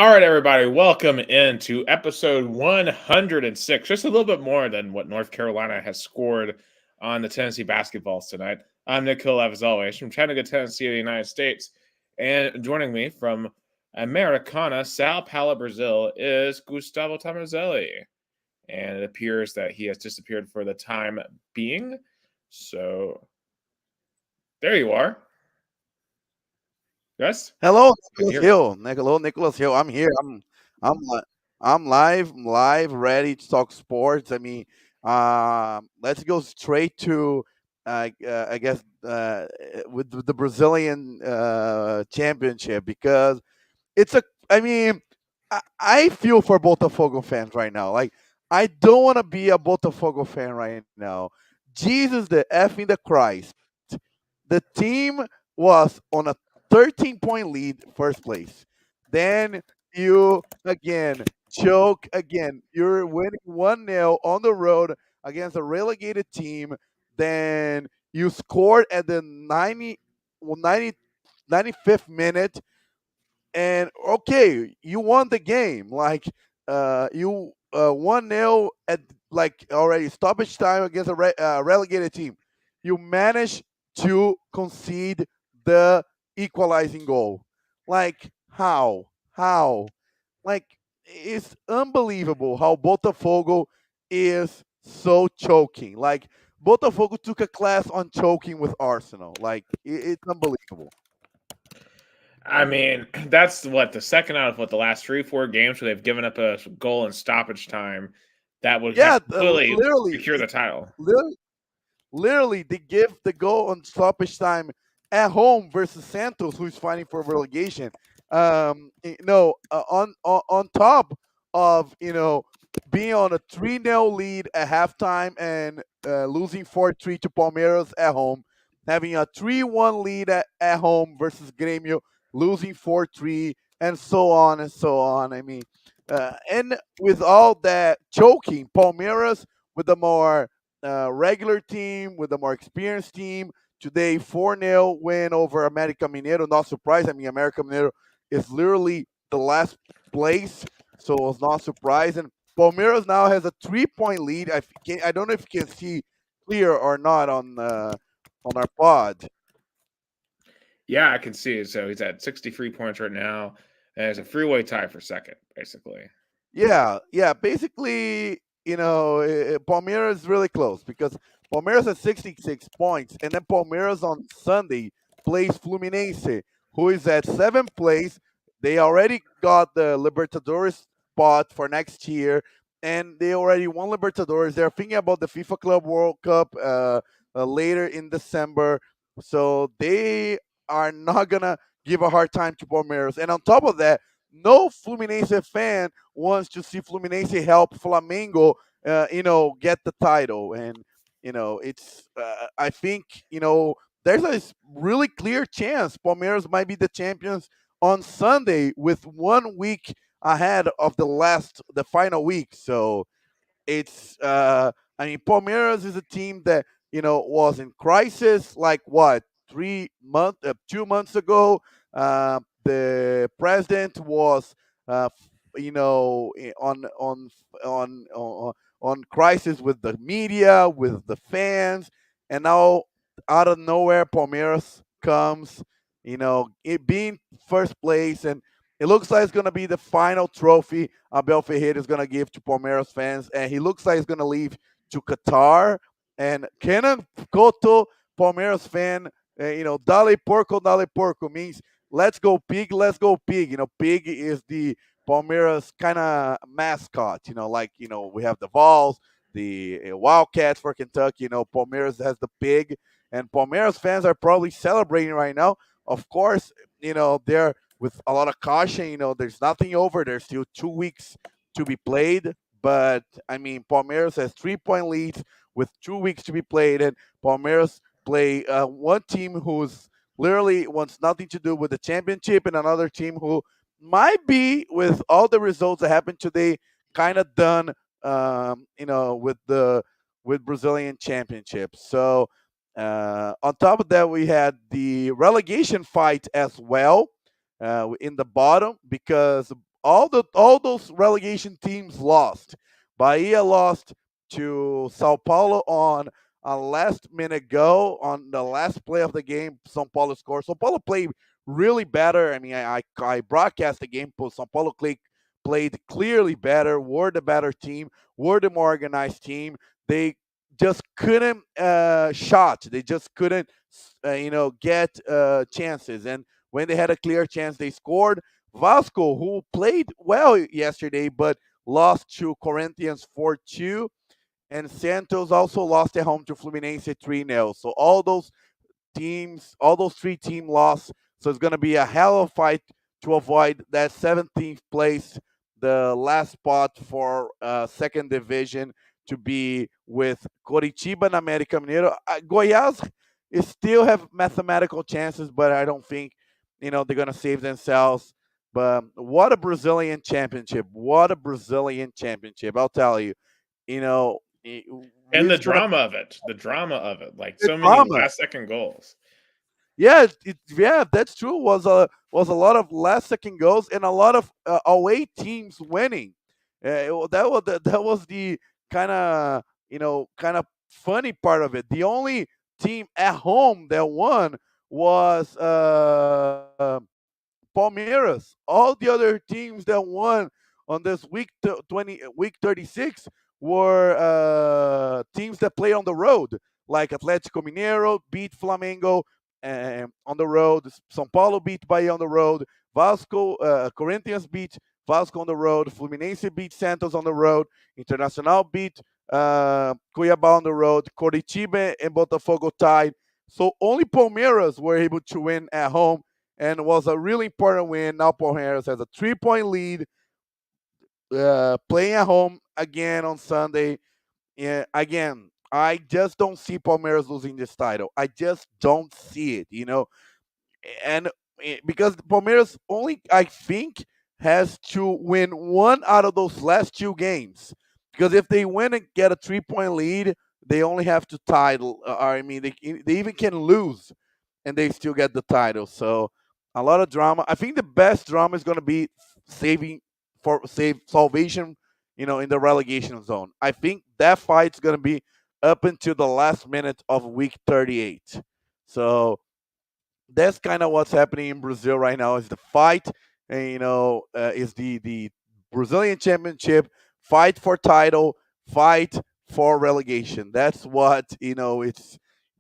All right, everybody, welcome into episode 106. Just a little bit more than what North Carolina has scored on the Tennessee basketballs tonight. I'm Nick Hill, as always, from Chattanooga, Tennessee, the United States. And joining me from Americana, Sao Paulo, Brazil, is Gustavo Tomazeli. And it appears that he has disappeared for the time being. So there you are. Yes? Hello, Good to Nicholas hear. Hill. Hello, Nicholas Hill. I'm here. I'm li- I'm live. I'm live, ready to talk sports. Let's go straight to, I guess, with the Brazilian championship because it's a. I mean, I feel for Botafogo fans right now. Like, I don't want to be a Botafogo fan right now. Jesus, the effing the Christ. The team was on a 13-point lead, first place. Then you again choke again. You're winning 1-0 on the road against a relegated team. Then you scored at the 95th minute, and okay, you won the game. Like, you 1-0 at, like, already stoppage time against a relegated team. You managed to concede the equalizing goal. Like, how? Like, it's unbelievable how Botafogo is so choking. Like, Botafogo took a class on choking with Arsenal. Like, it's unbelievable. I mean, that's what the second out of the last 3, 4 games where they've given up a goal in stoppage time that would have Yeah, clearly literally, secure the title. literally, literally, they give the goal on stoppage time at home versus Santos, who's fighting for relegation. On top of being on a 3-0 lead at halftime and losing 4-3 to Palmeiras at home, having a 3-1 lead at home versus Grêmio, losing 4-3, and so on and so on. I mean, and with all that choking, Palmeiras with the more regular team, with a more experienced team. Today, 4-0 win over America Mineiro. Not surprised. I mean, America Mineiro is literally the last place, so I was not surprised. And Palmeiras now has a 3-point lead. I don't know if you can see clear or not on our pod. Yeah, I can see it. So he's at 63 points right now, and it's a freeway tie for second, basically. Yeah, yeah. Basically, Palmeiras is really close because Palmeiras has 66 points, and then Palmeiras on Sunday plays Fluminense, who is at seventh place. They already got the Libertadores spot for next year, and they already won Libertadores. They're thinking about the FIFA Club World Cup later in December, so they are not gonna give a hard time to Palmeiras. And on top of that, no Fluminense fan wants to see Fluminense help Flamengo, get the title. And it's I think there's a really clear chance Palmeiras might be the champions on Sunday with 1 week ahead of the final week. So it's I mean, Palmeiras is a team that was in crisis, like, what, 2 months ago. The president was on crisis with the media, with the fans, and now out of nowhere Palmeiras comes, it being first place, and it looks like it's going to be the final trophy Abel Ferreira is going to give to Palmeiras fans, and he looks like he's going to leave to Qatar. And Kenan Koto, Palmeiras fan, Dale Porco means let's go pig, let's go pig. Pig is the Palmeiras kind of mascot. We have the Vols, the Wildcats for Kentucky. Palmeiras has the pig, and Palmeiras fans are probably celebrating right now. Of course, they're with a lot of caution. There's nothing over. There's still 2 weeks to be played. But I mean, Palmeiras has 3-point leads with 2 weeks to be played, and Palmeiras play one team who's literally wants nothing to do with the championship, and another team who might be, with all the results that happened today, kind of done, with Brazilian championship. So on top of that, we had the relegation fight as well in the bottom, because all those relegation teams lost. Bahia lost to Sao Paulo on a last minute goal on the last play of the game. Sao Paulo scored. Sao Paulo played really better. I mean, I broadcast the game, but Sao Paulo played clearly better. Were the better team. Were the more organized team. They just couldn't shot. They just couldn't, get chances. And when they had a clear chance, they scored. Vasco, who played well yesterday, but lost to Corinthians 4-2. And Santos also lost at home to Fluminense 3-0. So all those three team lost. So it's going to be a hell of a fight to avoid that 17th place, the last spot for second division, to be with Coritiba and América Mineiro. Goiás is still have mathematical chances, but I don't think they're going to save themselves. But what a Brazilian championship! What a Brazilian championship! I'll tell you. You know, And it's gonna the drama of it, like be so many drama. last second goals. Yeah, yeah, that's true. Was a lot of last second goals and a lot of away teams winning. That was the kind of funny part of it. The only team at home that won was Palmeiras. All the other teams that won on this week 36 were teams that play on the road, like Atlético Mineiro beat Flamengo on the road. São Paulo beat Bahia on the road. Corinthians beat Vasco on the road. Fluminense beat Santos on the road. Internacional beat Cuiabá on the road. Coritiba and Botafogo tied. So only Palmeiras were able to win at home, and was a really important win. Now Palmeiras has a 3-point lead, playing at home again on Sunday. Yeah, again, I just don't see Palmeiras losing this title. I just don't see it, and because Palmeiras only, I think, has to win one out of those last two games. Because if they win and get a 3-point lead, they only have to title. I mean, they even can lose, and they still get the title. So a lot of drama. I think the best drama is going to be save salvation, in the relegation zone. I think that fight's going to be up until the last minute of week 38. So that's kind of what's happening in Brazil right now. Is the fight, and, is the Brazilian Championship fight for title, fight for relegation. That's what it's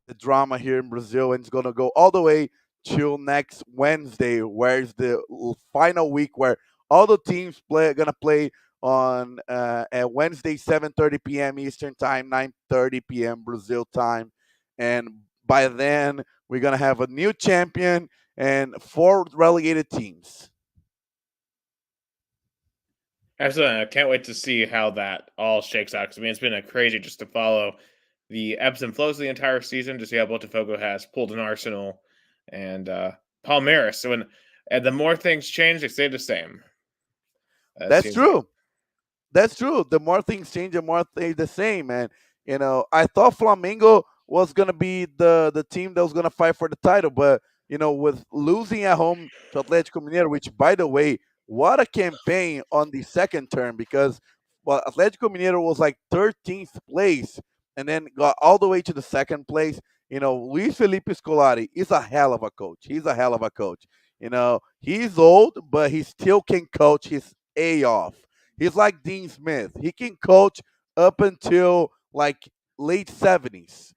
the drama here in Brazil, and it's gonna go all the way till next Wednesday, where is the final week where all the teams gonna play on at Wednesday 7:30 p.m. Eastern time, 9:30 p.m. Brazil time, and by then we're gonna have a new champion and four relegated teams. Absolutely. I can't wait to see how that all shakes out. Because I mean, it's been a crazy just to follow the ebbs and flows of the entire season to see how Botafogo has pulled an Arsenal and Palmeiras. So, and the more things change, they stay the same. It That's seems like. true. That's true. The more things change, the more they the same, man. I thought Flamengo was gonna be the team that was gonna fight for the title, but with losing at home to Atlético Mineiro, which, by the way, what a campaign on the second term, because Atlético Mineiro was like 13th place and then got all the way to the second place. Luis Felipe Scolari is a hell of a coach. He's a hell of a coach. He's old, but he still can coach his a off. He's like Dean Smith. He can coach up until like late 70s.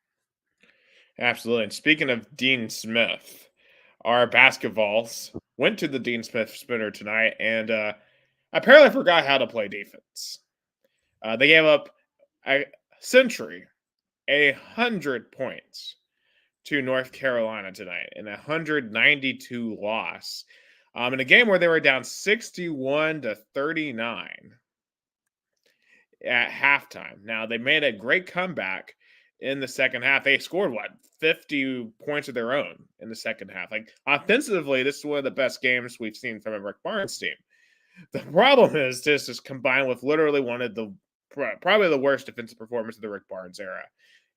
Absolutely. And speaking of Dean Smith, our basketballs went to the Dean Smith spinner tonight and apparently forgot how to play defense. They gave up a century, 100 points to North Carolina tonight in a 192 loss. In a game where they were down 61-39 at halftime. Now they made a great comeback in the second half. They scored 50 points of their own in the second half. Like offensively, this is one of the best games we've seen from a Rick Barnes team. The problem is this is combined with literally one of the probably the worst defensive performance of the Rick Barnes era.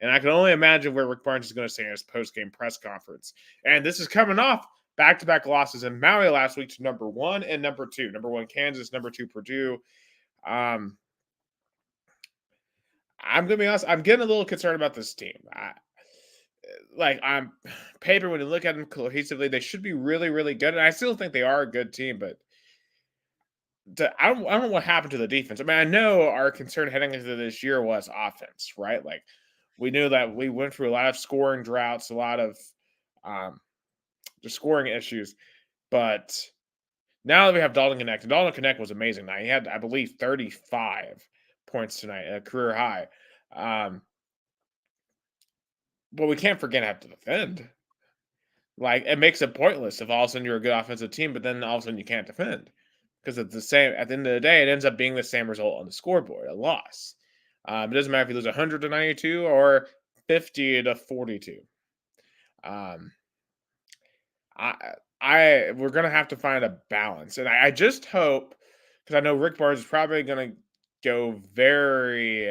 And I can only imagine where Rick Barnes is going to say in his post-game press conference. And this is coming off back-to-back losses in Maui last week to number one and number two. Number one Kansas, number two Purdue. Um, I'm gonna be honest. I'm getting a little concerned about this team. Like on paper, when you look at them cohesively, they should be really, really good, and I still think they are a good team. But I don't know what happened to the defense. I mean, I know our concern heading into this year was offense, right? Like we knew that we went through a lot of scoring droughts, a lot of um, just scoring issues. But now that we have Dalton Connect, and Dalton Connect was amazing. Now he had, I believe, 35 points tonight, a career high. Um, but we can't forget how to defend. Like it makes it pointless if all of a sudden you're a good offensive team, but then all of a sudden you can't defend because it's the same. At the end of the day, it ends up being the same result on the scoreboard, a loss. It doesn't matter if you lose 100-92 or 50-42. Um, I, we're gonna have to find a balance, and I just hope because I know Rick Barnes is probably gonna go very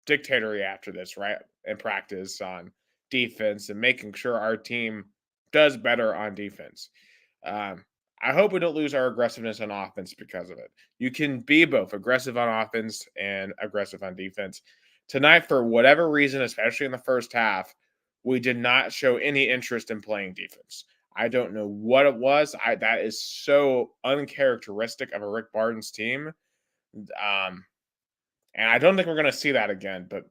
dictatorial after this, right? In practice on defense and making sure our team does better on defense. Um, I hope we don't lose our aggressiveness on offense because of it. You can be both aggressive on offense and aggressive on defense. Tonight, for whatever reason, especially in the first half, we did not show any interest in playing defense. I don't know what it was. That is so uncharacteristic of a Rick Barnes team. And I don't think we're going to see that again. But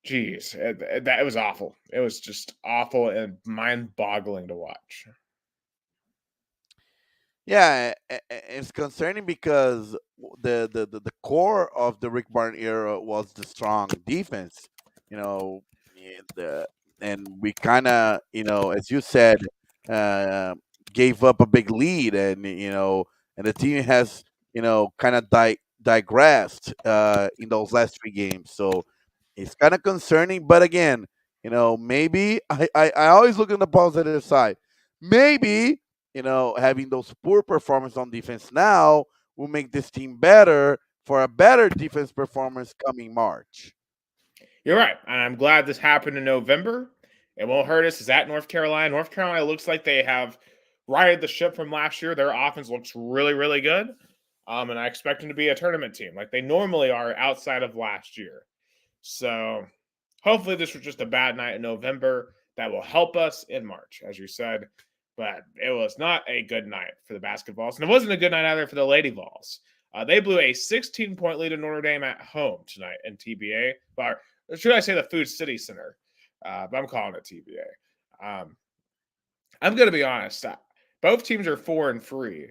geez, that was awful. It was just awful and mind-boggling to watch. Yeah, it's concerning because the core of the Rick Barton era was the strong defense. You know, the and we kind of, as you said, uh, gave up a big lead, and and the team has, kind of digressed in those last three games. So it's kind of concerning. But again, maybe I always look on the positive side. Maybe having those poor performance on defense now will make this team better for a better defense performance coming March. You're right. I'm glad this happened in November. It won't hurt us. Is at North Carolina. North Carolina looks like they have righted the ship from last year. Their offense looks really, really good. And I expect them to be a tournament team like they normally are outside of last year. So hopefully this was just a bad night in November that will help us in March, as you said. But it was not a good night for the basketballs. And it wasn't a good night either for the Lady Vols. They blew a 16-point lead to Notre Dame at home tonight in TBA. Or should I say the Food City Center? But I'm calling it TBA. I'm going to be honest. Both teams are 4-3.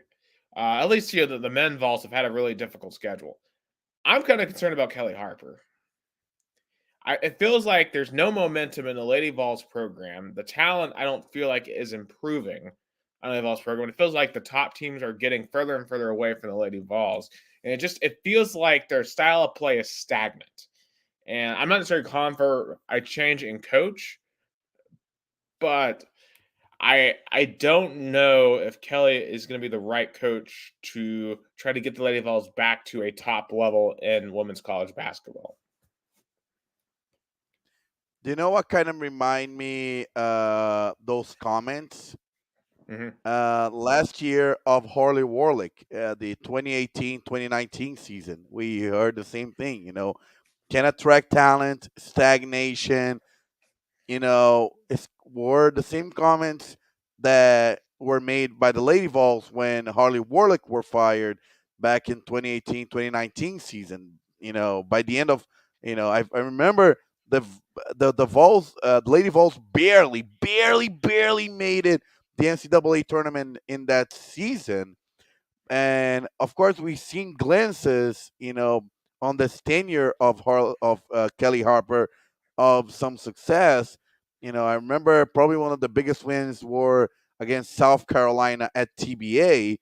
At least the men Vols have had a really difficult schedule. I'm kind of concerned about Kelly Harper. It feels like there's no momentum in the Lady Vols program. The talent I don't feel like is improving on the Lady Vols program. It feels like the top teams are getting further and further away from the Lady Vols, and it feels like their style of play is stagnant. And I'm not necessarily calling for a change in coach, but I don't know if Kelly is going to be the right coach to try to get the Lady Vols back to a top level in women's college basketball. Do you know what kind of remind me those comments? Mm-hmm. Last year of Harley Warlick, the 2018-2019 season, we heard the same thing. Can attract talent, stagnation. Were the same comments that were made by the Lady Vols when Harley Warlick were fired back in 2018-2019 season. By the end of, I remember the Vols, the Lady Vols barely made it the NCAA tournament in that season. And of course, we've seen glimpses, on this tenure of Kelly Harper of some success. I remember probably one of the biggest wins were against South Carolina at TBA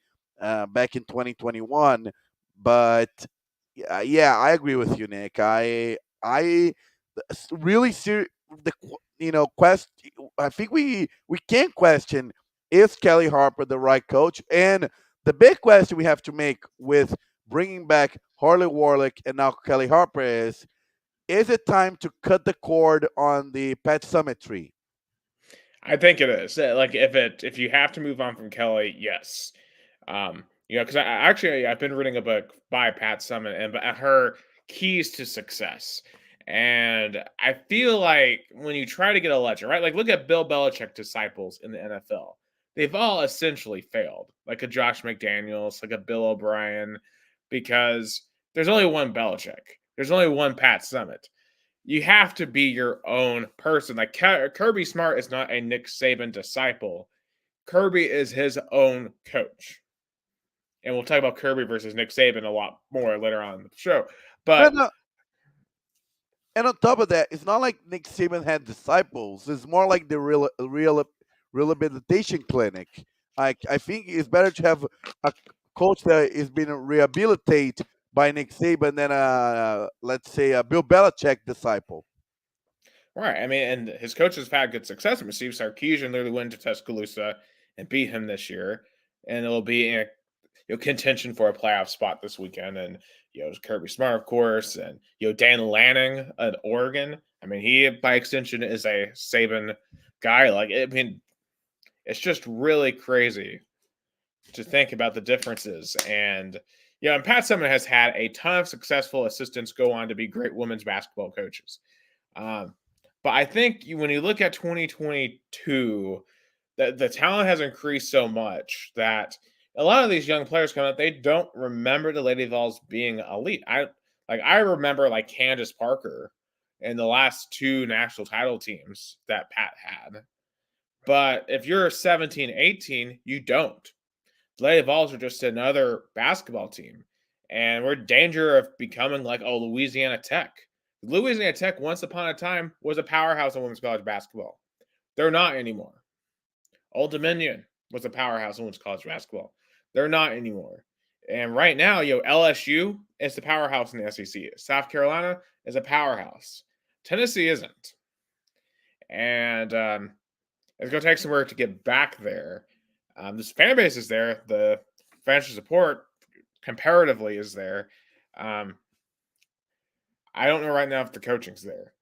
back in 2021. But yeah, I agree with you, Nick. I really the quest. I think we can't question, is Kelly Harper the right coach? And the big question we have to make with bringing back Harley Warlick and now Kelly Harper is it time to cut the cord on the Pet Summit tree? I think it is. Like if you have to move on from Kelly, yes. Because I've been reading a book by Pat Summitt and her keys to success. And I feel like when you try to get a legend, right? Like look at Bill Belichick disciples in the NFL. They've all essentially failed, like a Josh McDaniels, like a Bill O'Brien, because there's only one Belichick. There's only one Pat Summitt. You have to be your own person. Like Kirby Smart is not a Nick Saban disciple. Kirby is his own coach. And we'll talk about Kirby versus Nick Saban a lot more later on in the show. But And, uh, and on top of that, it's not like Nick Saban had disciples. It's more like the rehabilitation clinic. I think it's better to have a coach that is being rehabilitated by Nick Saban than let's say a Bill Belichick disciple. right, I mean, and his coaches have had good success. And Steve Sarkisian literally went to Tuscaloosa and beat him this year, and it'll be in contention for a playoff spot this weekend. And Kirby Smart, of course, and Dan Lanning at Oregon. I mean, he by extension is a Saban guy. Like, I mean, it's just really crazy to think about the differences. And and Pat Summitt has had a ton of successful assistants go on to be great women's basketball coaches. Um, but I think when you look at 2022, the talent has increased so much that a lot of these young players coming up, they don't remember the Lady Vols being elite. I remember like Candace Parker in the last two national title teams that Pat had. But if you're 17, 18, you don't. The Lady Vols are just another basketball team. And we're in danger of becoming like, Louisiana Tech. Louisiana Tech, once upon a time, was a powerhouse in women's college basketball. They're not anymore. Old Dominion was a powerhouse in women's college basketball. They're not anymore. And right now, LSU is the powerhouse in the SEC. South Carolina is a powerhouse. Tennessee isn't. And it's going to take some work to get back there. This fan base is there. The financial support comparatively is there. I don't know right now if the coaching's there.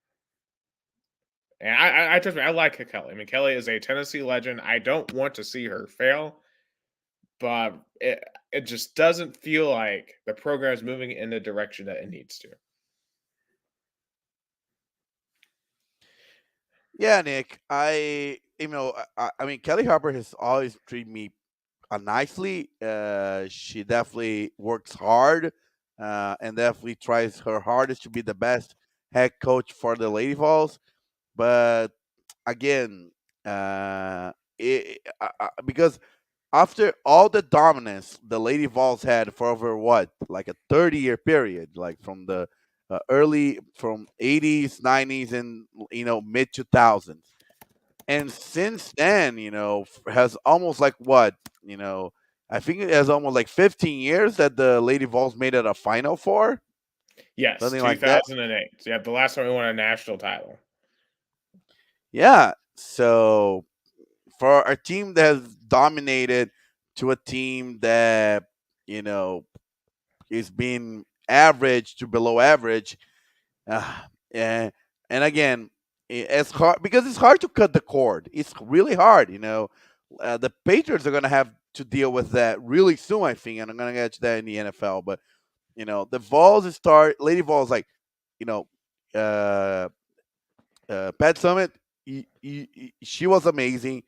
And I trust me, I like Kelly. I mean, Kelly is a Tennessee legend. I don't want to see her fail, but it just doesn't feel like the program is moving in the direction that it needs to. Yeah, Nick. I mean, Kelly Harper has always treated me nicely. She definitely works hard, and definitely tries her hardest to be the best head coach for the Lady Vols. But again, because after all the dominance the Lady Vols had for over what, like a 30-year period, like from the early from 80s, 90s, and mid 2000s, and since then, has almost like what, I think it has almost like 15 years that the Lady Vols made it a Final Four, Yes, something like that. 2008. Yeah, the last time we won a national title. Yeah. So for a team that has dominated to a team that you know is being average to below average, uh, and again, it's hard because it's hard to cut the cord. It's really hard. The Patriots are going to have to deal with that really soon, I think, and I'm going to get to that in the NFL. But the Vols Lady Vols, like, you know, uh, Pat Summit, she was amazing,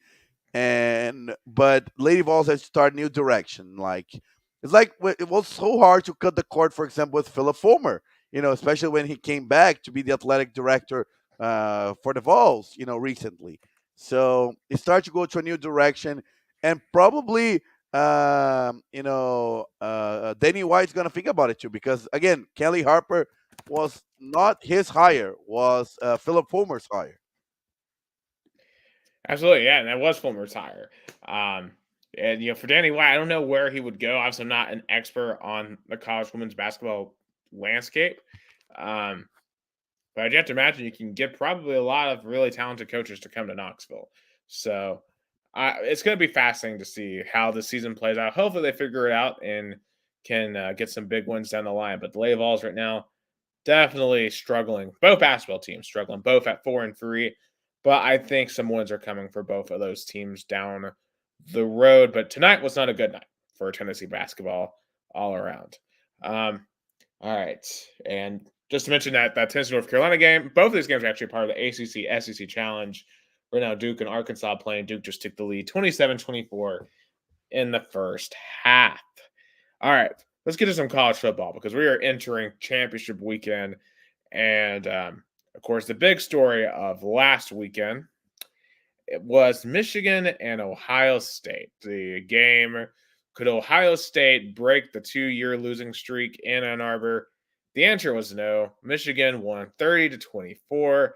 but Lady Vols has to start new direction. Like, it's like it was so hard to cut the cord, for example, with Philip Fulmer. Especially when he came back to be the athletic director for the Vols. Recently. So it starts to go to a new direction, and probably Danny White's gonna think about it too, because again, Kelly Harper was not his hire, was Philip Fulmer's hire. Absolutely, yeah, and that was Fulmer's hire. And for Danny White, I don't know where he would go. Obviously, I'm not an expert on the college women's basketball landscape. Um, but you have to imagine you can get probably a lot of really talented coaches to come to Knoxville. So it's going to be fascinating to see how the season plays out. Hopefully, they figure it out and can get some big wins down the line. But the Lady Vols right now definitely struggling. Both basketball teams struggling, both at 4-3. but I think some wins are coming for both of those teams down the road. But tonight was not a good night for Tennessee basketball all around. Um, all right, and just to mention that Tennessee North Carolina game, both of these games are actually part of the ACC SEC Challenge. Right now, Duke and Arkansas playing. Duke just took the lead 27-24 in the first half. All right, let's get to some college football because we are entering championship weekend. And of course, the big story of last weekend, it was Michigan and Ohio State. The game, could Ohio State break the 2-year losing streak in Ann Arbor? The answer was no. Michigan won 30-24,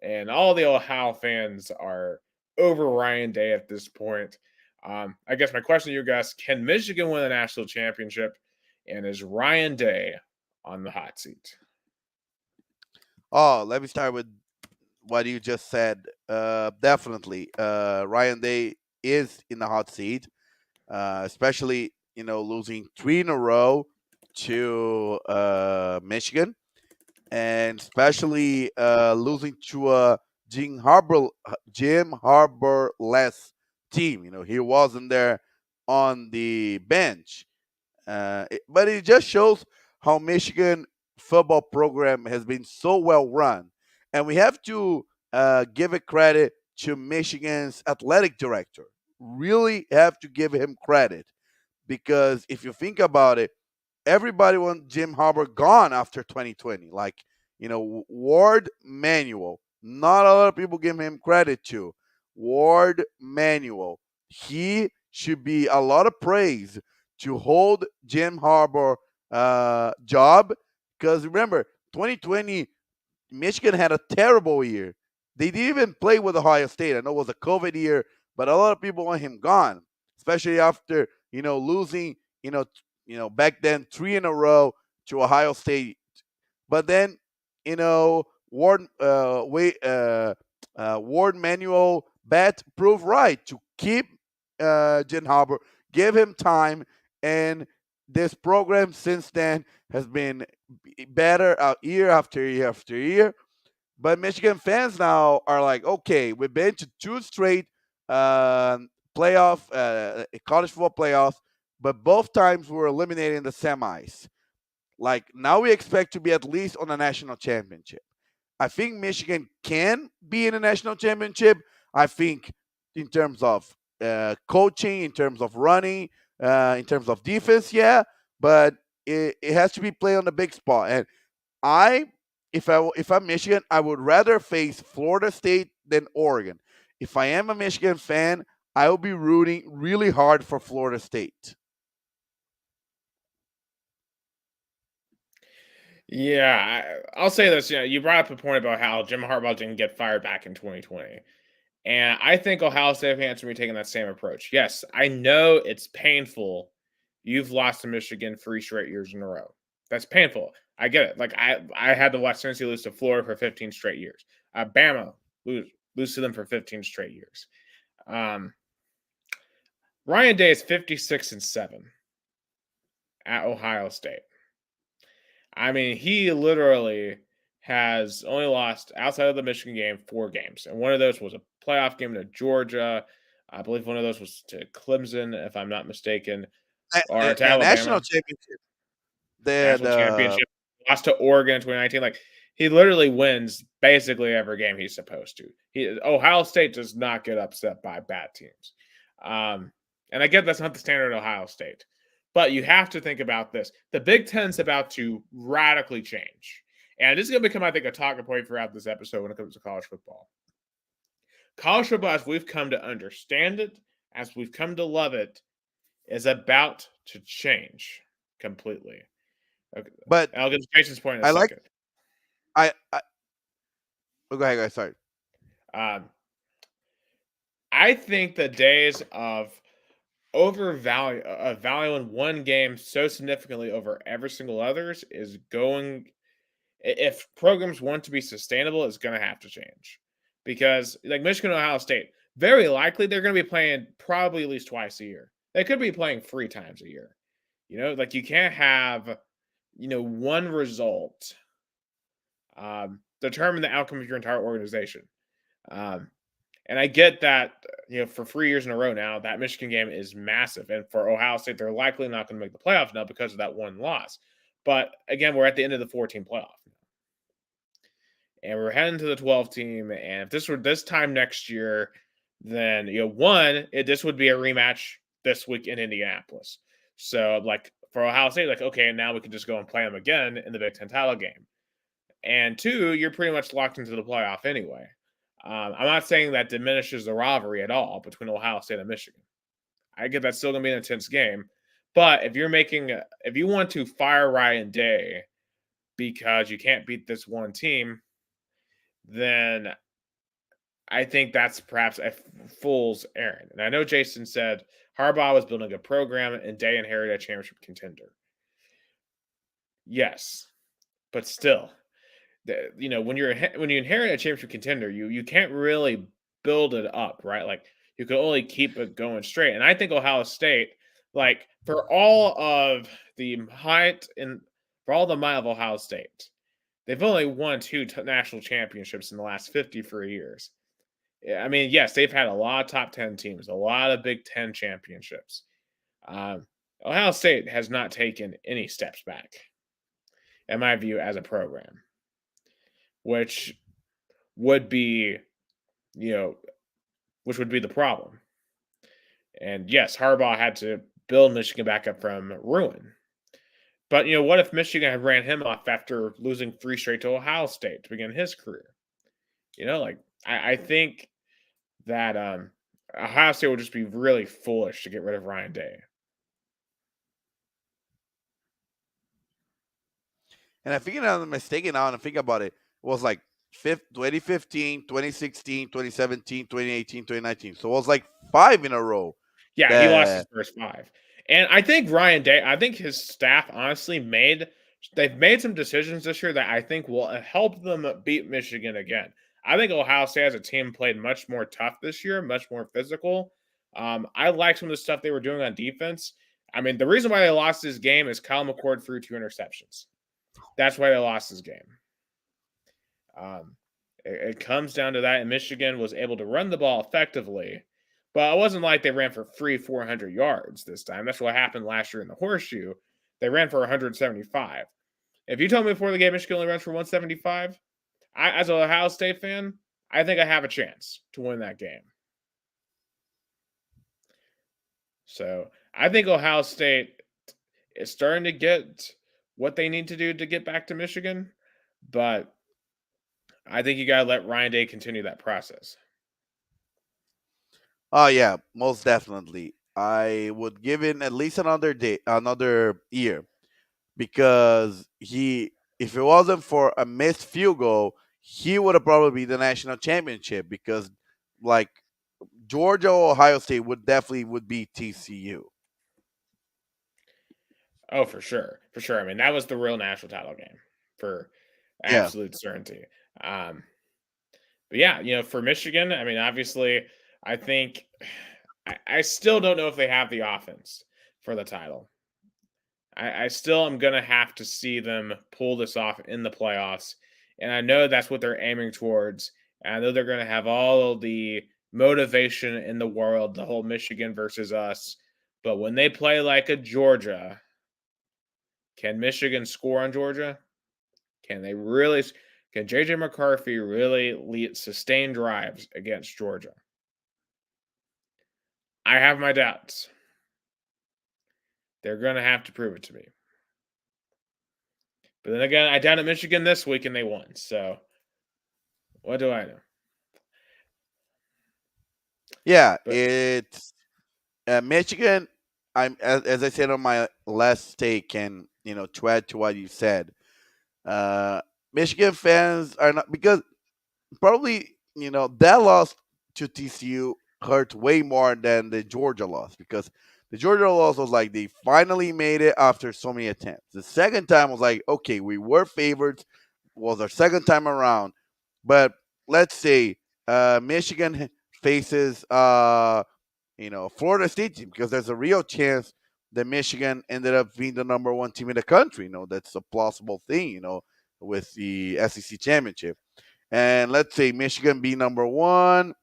and all the Ohio fans are over Ryan Day at this point. I guess my question to you guys: can Michigan win a national championship? And is Ryan Day on the hot seat? Oh, let me start with what you just said. Definitely, Ryan Day is in the hot seat, especially losing three in a row to Michigan, and especially losing to a Jim Harbour less team. He wasn't there on the bench, but it just shows how Michigan football program has been so well run, and we have to give it credit to Michigan's athletic director. Really have to give him credit because if you think about it, everybody wants Jim Harbour gone after 2020. Like, Ward Manuel. Not a lot of people give him credit to. Ward Manuel. He should be a lot of praise to hold Jim Harbour job because remember 2020 Michigan had a terrible year. They didn't even play with Ohio State. I know it was a COVID year, but a lot of people want him gone, especially after losing back then three in a row to Ohio State. But then Ward Ward Manuel Bet proved right to keep Jim Harbour, give him time, and this program since then has been better year after year after year. But Michigan fans now are like, okay, we've been to two straight uh, playoff, college football playoffs, but both times we were eliminated in the semis. Like now we expect to be at least on a national championship. I think Michigan can be in a national championship. I think in terms of coaching, in terms of running, in terms of defense, yeah, but it has to be played on the big spot. And I, if I'm Michigan, I would rather face Florida State than Oregon. If I am a Michigan fan, I will be rooting really hard for Florida State. Yeah, I'll say this. You brought up a point about how Jim Harbaugh didn't get fired back in 2020. And I think Ohio State fans will be taking that same approach. Yes, I know it's painful. You've lost to Michigan 3 straight years in a row. That's painful. I get it. Like I had to watch Tennessee lose to Florida for 15 straight years. Bama lose to them for 15 straight years. Um, Ryan Day is 56-7 at Ohio State. I mean, he literally has only lost outside of the Michigan game 4 games, and one of those was a playoff game to Georgia. I believe one of those was to Clemson, if I'm not mistaken, or to The national Alabama. championship, National the championship, lost to Oregon in 2019. Like he literally wins basically every game he's supposed to. Ohio State does not get upset by bad teams. Um, and I get that's not the standard at Ohio State. But you have to think about this. The Big Ten's about to radically change. And this is going to become, I think, a talking point throughout this episode when it comes to college football. College football, as we've come to understand it, as we've come to love it, is about to change completely. Okay. but I'll get to Jason's point in a I like second. I oh, go ahead, guys. Sorry. Um, I think the days of valuing one game so significantly over every single others is going. If programs want to be sustainable, it's going to have to change because, like Michigan, and Ohio State, very likely they're going to be playing probably at least twice a year. They could be playing 3 times a year. Like you can't have one result determine the outcome of your entire organization. Um, and I get that, for 3 years in a row now, that Michigan game is massive. And for Ohio State, they're likely not going to make the playoffs now because of that one loss. But again, we're at the end of the 14 playoff. And we're heading to the 12 team. And if this were this time next year, then this would be a rematch this week in Indianapolis. So like for Ohio State, like okay, now we can just go and play them again in the Big Ten title game. And two, you're pretty much locked into the playoff anyway. I'm not saying that diminishes the rivalry at all between Ohio State and Michigan. I get that's still going to be an intense game, but if you want to fire Ryan Day because you can't beat this one team, then I think that's perhaps a fool's errand. And I know Jason said Harbaugh was building a program and Day inherited a championship contender. Yes, but still, when you inherit a championship contender, you can't really build it up, right? Like you can only keep it going straight. And I think Ohio State, like for all the might of Ohio State, they've only won two national championships in the last 53 years. I mean, yes, they've had a lot of top 10 teams, a lot of Big Ten championships. Um, Ohio State has not taken any steps back, in my view, as a program, which would be, which would be the problem. And yes, Harbaugh had to build Michigan back up from ruin. But what if Michigan had ran him off after losing three straight to Ohio State to begin his career? I think that Ohio State would just be really foolish to get rid of Ryan Day. And I think I'm not mistaken now and I think about it, it was like 2015, 2016, 2017, 2018, 2019. So it was like 5 in a row. Yeah, he lost his That first 5. And I think his staff honestly they've made some decisions this year that I think will help them beat Michigan again. I think Ohio State as a team played much more tough this year, much more physical. I like some of the stuff they were doing on defense. I mean, the reason why they lost this game is Kyle McCord threw 2 interceptions. That's why they lost this game. It comes down to that, and Michigan was able to run the ball effectively. But it wasn't like they ran for free 400 yards this time. That's what happened last year in the Horseshoe. They ran for 175. If you told me before the game Michigan only runs for 175, as an Ohio State fan, I think I have a chance to win that game. So I think Ohio State is starting to get what they need to do to get back to Michigan, but I think you got to let Ryan Day continue that process. Oh yeah, most definitely. I would give it at least another year, because if it wasn't for a missed field goal, he would have probably been the national championship, because like Georgia or Ohio State would be TCU. Oh, for sure, for sure. I mean, that was the real national title game for Yeah. absolute certainty. But yeah, for Michigan, I mean, obviously, I think I still don't know if they have the offense for the title. I still am going to have to see them pull this off in the playoffs. And I know that's what they're aiming towards. And I know they're going to have all the motivation in the world, the whole Michigan versus us. But when they play like a Georgia, can Michigan score on Georgia? Can JJ McCarthy really sustain drives against Georgia? I have my doubts. They're going to have to prove it to me. But then again, I down at Michigan this week and they won. So what do I know? Yeah, it's Michigan. I'm as I said on my last take, and to add to what you said, uh, Michigan fans are not, because probably that loss to TCU hurt way more than the Georgia loss, because the Georgia loss was like they finally made it after so many attempts. The second time was like, okay, we were favorites, was our second time around, but let's say Michigan faces Florida State team, because there's a real chance that Michigan ended up being the number 1 team in the country. That's a plausible thing, with the SEC championship. and let's say Michigan be number one,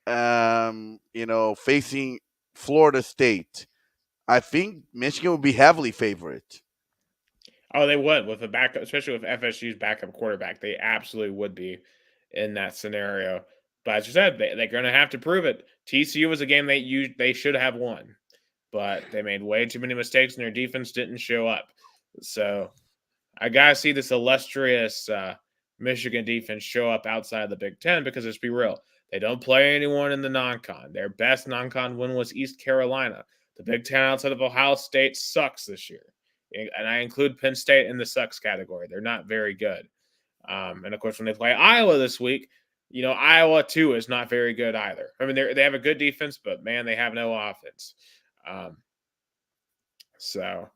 facing Florida State, I think Michigan would be heavily favorite. Oh, they would with a backup, especially with FSU's backup quarterback. They absolutely would be in that scenario. But as you said, they're going to have to prove it. TCU was a game they should have won, but they made way too many mistakes and their defense didn't show up. So I gotta see this illustrious Michigan defense show up outside the Big Ten because let's be real, they don't play anyone in the non-con. Their best non-con win was East Carolina. The Big Ten outside of Ohio State sucks this year, and I include Penn State in the sucks category. They're not very good. And of course, when they play Iowa this week, Iowa too is not very good either. I mean, they have a good defense, but man, they have no offense. So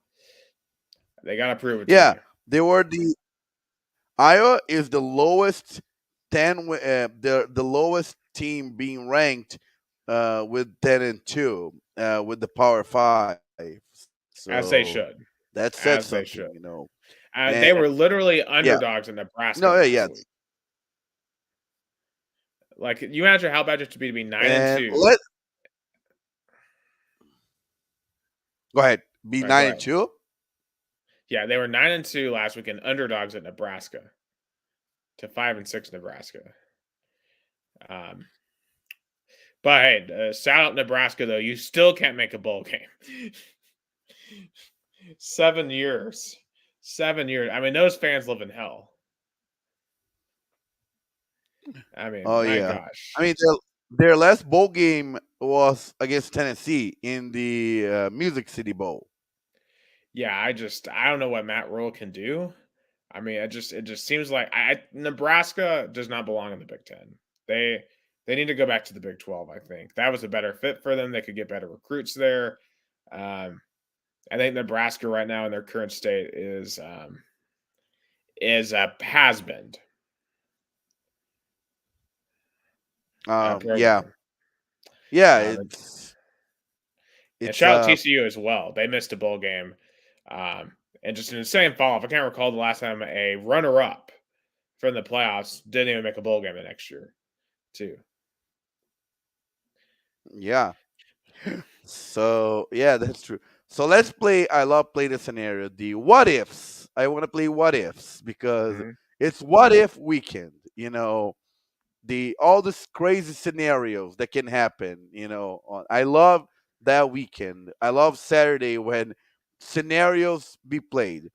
they got to prove it to Yeah, me. they were the Iowa is the lowest 10 the lowest team being ranked with 10-2 with the Power 5. As So they should. that said As they something, should. And They were literally yeah, underdogs in Nebraska no, yeah, last yeah. week. Like, you imagine how bad it would be to be 9 and And 2. let go ahead, be Right, go 9 and ahead. 2. Yeah, they were 9 and 2 last week and underdogs at Nebraska to 5 and 6 Nebraska. But hey, shout out Nebraska though. You still can't make a bowl game. 7 years. 7 years. I mean, those fans live in hell. I mean, Oh my yeah, gosh. I mean their last bowl game was against Tennessee in the Music City Bowl. Yeah, I don't know what Matt Rule can do. I mean, it just seems like Nebraska does not belong in the Big Ten. They they need to go back to the Big 12. I think that was a better fit for them. They could get better recruits there. Um, I think Nebraska right now in their current state is a has been Yeah, program. yeah, Um, and it's shout out TCU as well. They missed a bowl game, and just an insane fall off. I can't recall the last time a runner up from the playoffs didn't even make a bowl game the next year, too. yeah. So yeah, that's true. So let's play. I love play the scenario. The what ifs. I want to play what ifs because Hmm. it's what if weekend. The all these crazy scenarios that can happen. I love that weekend. I love Saturday when scenarios be played.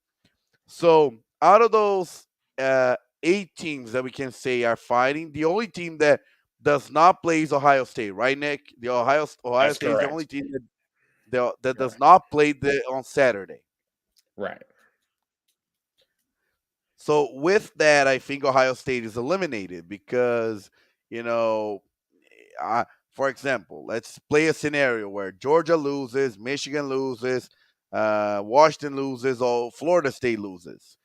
So out of those 8 teams that we can say are fighting, the only team that does not play is Ohio State, right, Nick? The Ohio That's State is the only correct. team that does Correct. not play on Saturday. Right. So with that, I think Ohio State is eliminated because you know, for example, let's play a scenario where Georgia loses, Michigan loses, Washington loses, or Florida State loses,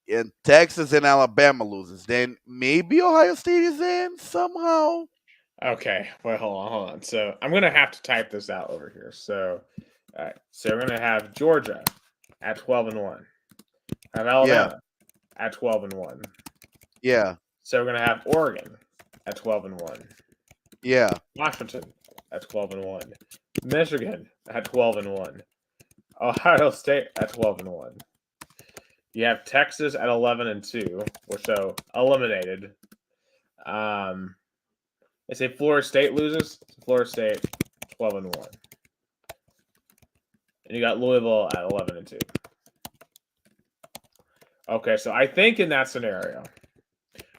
and Texas and Alabama loses. Then maybe Ohio State is in somehow. Okay. Well, hold on. So I'm gonna have to type this out over here. So, all right. So we're gonna have Georgia at 12-1. Have Yeah, Alabama at 12-1. yeah, So we're gonna have Oregon at 12-1. yeah, Washington at 12-1. Michigan at 12-1. Ohio State at 12-1. You have Texas at 11-2, which so eliminated. Um, they say Florida State loses. Florida State 12-1, and you got Louisville at 11-2. Okay, so I think in that scenario,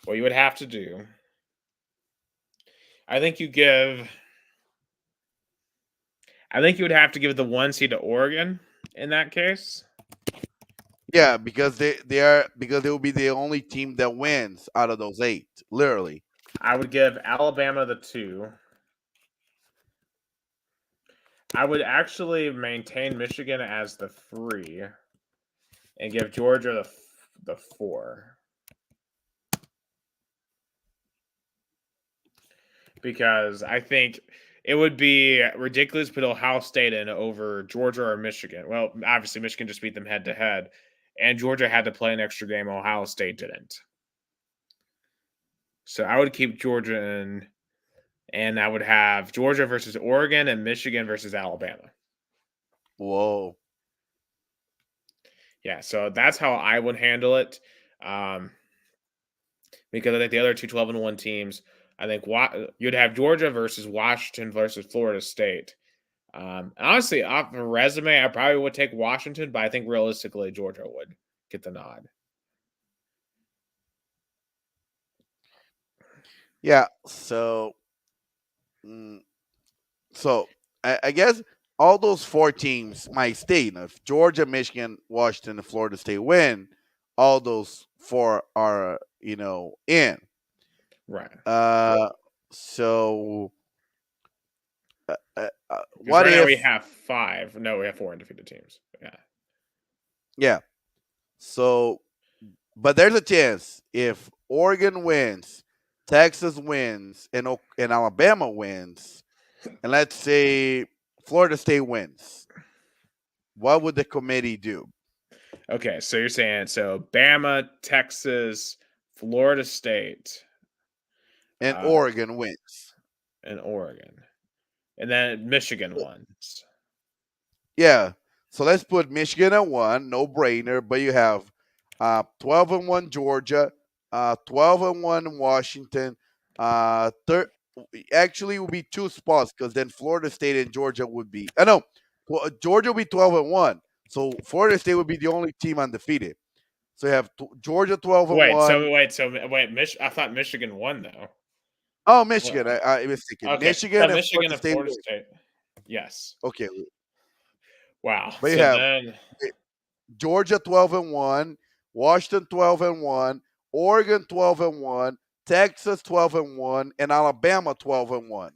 what you would have to do, I think you give, I think you would have to give the 1 seed to Oregon in that case. yeah. Because they will be the only team that wins out of those 8, literally. I would give Alabama the 2. I would actually maintain Michigan as the 3 and give Georgia the 4. Because I think it would be ridiculous to put Ohio State in over Georgia or Michigan. Well, obviously Michigan just beat them head to head, and Georgia had to play an extra game. Ohio State didn't. So I would keep Georgia in, and I would have Georgia versus Oregon and Michigan versus Alabama. Whoa. Yeah, so that's how I would handle it. Um, because I think the other two 12-1 teams, I think you'd have Georgia versus Washington versus Florida State. Honestly, off the resume, I probably would take Washington, but I think realistically, Georgia would get the nod. Yeah. Mm, so I guess all those four teams might stay. Now, if Georgia, Michigan, Washington, and Florida State win, all those four are in. Right. So Because what right now we if? have five. No, we have four undefeated teams. Yeah. Yeah. So, but there's a chance if Oregon wins, Texas wins, and Alabama wins, and let's say Florida State wins, what would the committee do? Okay, so you're saying Bama, Texas, Florida State, And uh, Oregon wins. and Oregon, and then Michigan wins. Yeah. So let's put Michigan at one, no brainer. But you have 12-1 Georgia, 12-1 Washington. Actually, it would be two spots because then Florida State and Georgia would be. I know Georgia would be 12-1. So Florida State would be the only team undefeated. So you have Georgia 12 and Wait, 1. I thought Michigan won though. Oh, Well, Michigan. I was thinking okay, so Michigan and Michigan Florida and State Florida win. State. Yes. Okay, Wow. but you So have then, Georgia 12-1, Washington 12-1, Oregon 12-1, Texas 12-1, and Alabama 12-1.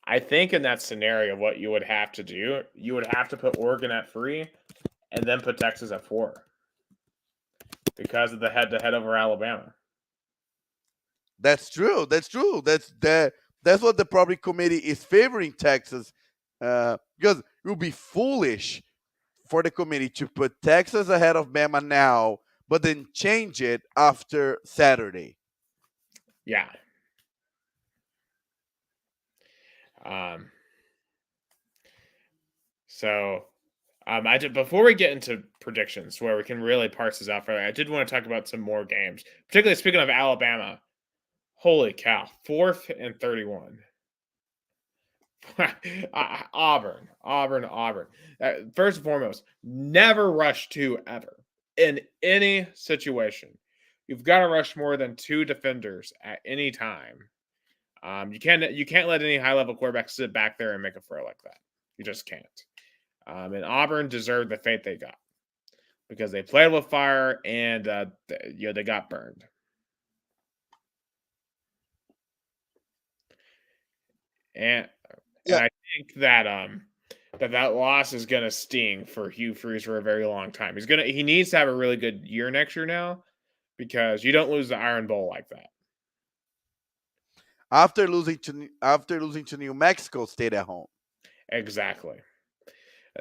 I think in that scenario, what you would have to do, you would have to put Oregon at 3, and then put Texas at 4 because of the head-to-head over Alabama. That's true. That's true. That's what the probably committee is favoring Texas, because it would be foolish for the committee to put Texas ahead of Bama now, but then change it after Saturday. Yeah. Um. So, I did before we get into predictions, where we can really parse this out further. I did want to talk about some more games, particularly speaking of Alabama. Holy cow, 4th and 31. Auburn. First and foremost, never rush 2 ever in any situation. You've got to rush more than 2 defenders at any time. You can't let any high level quarterback sit back there and make a throw like that. You just can't. And Auburn deserved the fate they got because they played with fire and they got burned. And Yeah, I think that that loss is gonna sting for Hugh Freeze for a very long time. He needs to have a really good year next year now because you don't lose the Iron Bowl like that. after losing to New Mexico, stayed at home. Exactly.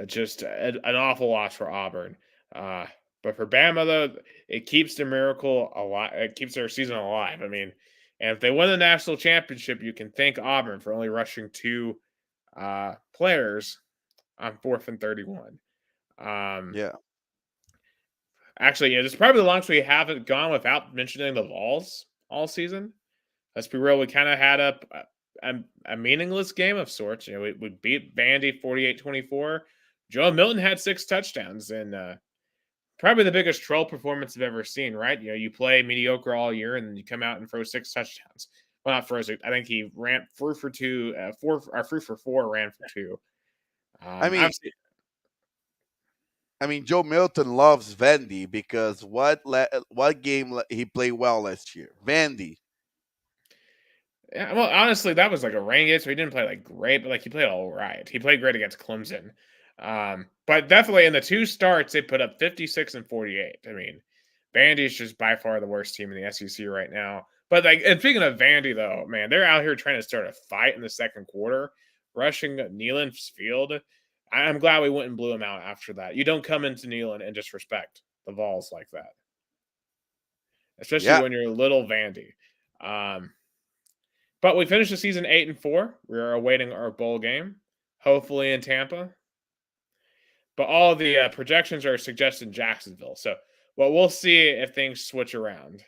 Just an awful loss for Auburn. But for Bama though, it keeps the miracle alive. It keeps their season alive. I mean, and if they win the national championship, you can thank Auburn for only rushing 2 players on 4th and 31. Um, Yeah. Actually, yeah, this is probably the longest we haven't gone without mentioning the Vols all season. Let's be real, we kind of had a meaningless game of sorts. We beat Vandy 48-24. Joe Milton had 6 touchdowns, and probably the biggest troll performance I've ever seen, right? You play mediocre all year, and then you come out and throw 6 touchdowns. Well, not throws. I think he ran threw for 2, threw for 4, ran for 2. I mean, Obviously, Joe Milton loves Vandy because what game he played well last year? Vandy. yeah, well, honestly, that was like a rain game, so he didn't play like great, but like he played all right. He played great against Clemson. But definitely in the 2 starts, they put up 56 and 48. I mean, Vandy is just by far the worst team in the SEC right now. But like, and speaking of Vandy, though, man, they're out here trying to start a fight in the second quarter, rushing Neyland's field. I'm glad we went and blew them out after that. You don't come into Neyland and disrespect the Vols like that, especially Yeah. when you're little Vandy. Um, but we finished the season 8-4. We are awaiting our bowl game, hopefully in Tampa. But all the projections are suggesting Jacksonville. So, well, we'll see if things switch around.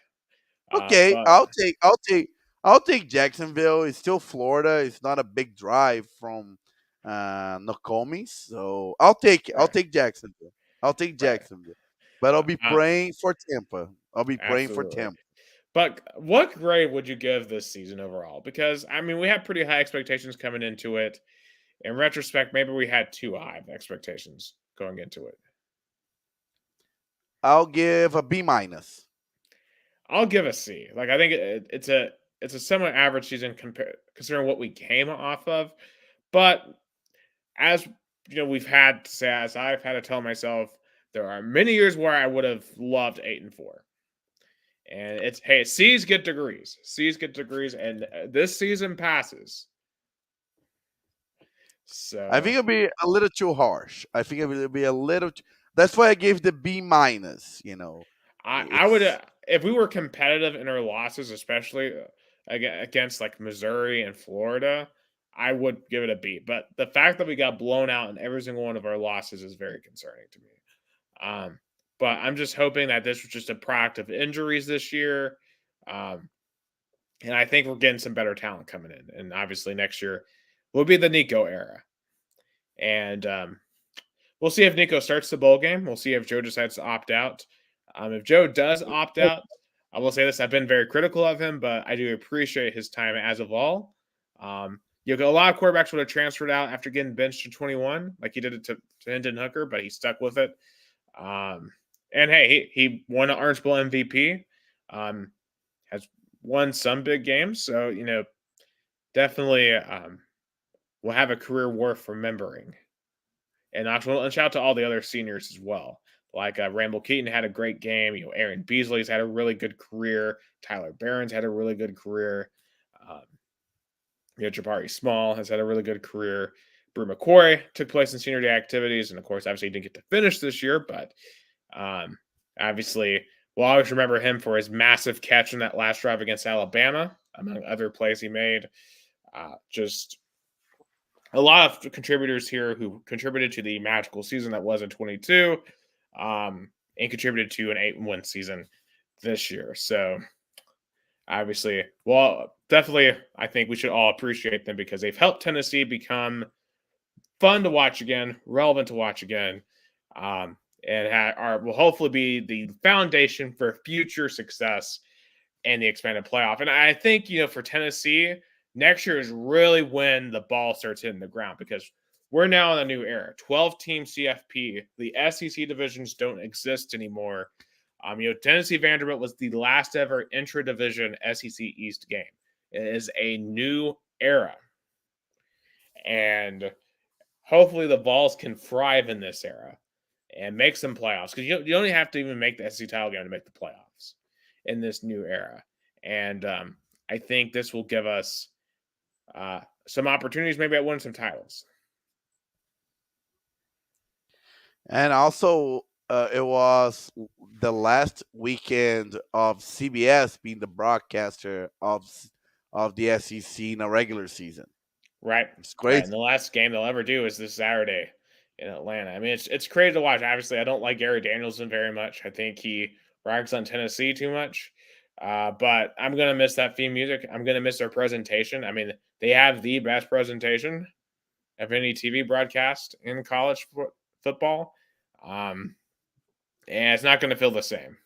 Okay, But I'll take Jacksonville. It's still Florida. It's not a big drive from Nokomis, so I'll right, take Jacksonville. I'll take right, Jacksonville, but I'll be uh, praying for Tampa. I'll be praying for absolutely. Tampa. But what grade would you give this season overall? Because I mean, we had pretty high expectations coming into it. In retrospect, maybe we had too high of expectations going into it. I'll give a B minus. I'll give a C. Like I think it's a somewhat average season considering what we came off of. But as we've had to say, as I've had to tell myself, there are many years where I would have loved 8-4. And it's hey, C's get degrees. C's get degrees, and this season passes. I So think it'll be a little too harsh. I think it will be a little. That's why I gave the B minus. I would It's if we were competitive in our losses, especially against like Missouri and Florida, I would give it a B. But the fact that we got blown out in every single one of our losses is very concerning to me. Um, but I'm just hoping that this was just a product of injuries this year. Um, and I think we're getting some better talent coming in. And obviously next year will be the Nico era. And we'll see if Nico starts the bowl game. We'll see if Joe decides to opt out. If Joe does opt out, I will say this: I've been very critical of him, but I do appreciate his time as of all. A lot of quarterbacks would have transferred out after getting benched to 21, like he did it to Hendon Hooker, but he stuck with it. And hey, he won an Orange Bowl MVP. Has won some big games, so definitely will have a career worth remembering. And shout out to all the other seniors as well. Like Randall Keaton had a great game. Aaron Beasley's had a really good career. Tyler Barron's had a really good career. Um, Jabari Small has had a really good career. Brew McQuarrie took place in senior day activities, and of course, obviously, he didn't get to finish this year, but um, obviously, we'll always remember him for his massive catch in that last drive against Alabama, among other plays he made. Just a lot of contributors here who contributed to the magical season that was in 22 and contributed to an 8-win season this year. So obviously, well, definitely, I think we should all appreciate them because they've helped Tennessee become fun to watch again, relevant to watch again, and will hopefully be the foundation for future success and the expanded playoff. And I think, for Tennessee, next year is really when the ball starts hitting the ground because we're now in a new era. 12-team CFP. The SEC divisions don't exist anymore. Tennessee Vanderbilt was the last ever intra-division SEC East game. It is a new era. And hopefully the Vols can thrive in this era and make some playoffs because you don't have to even make the SEC title game to make the playoffs in this new era. And I think this will give us some opportunities, maybe at winning some titles. And also, it was the last weekend of CBS being the broadcaster of the SEC in a regular season. Right. It's Right. crazy. And the last game they'll ever do is this Saturday in Atlanta. I mean, it's crazy to watch. Obviously, I don't like Gary Danielson very much. I think he rags on Tennessee too much. But I'm gonna miss that theme music. I'm gonna miss their presentation. I mean, they have the best presentation of any TV broadcast in college football. Um, and it's not gonna feel the same.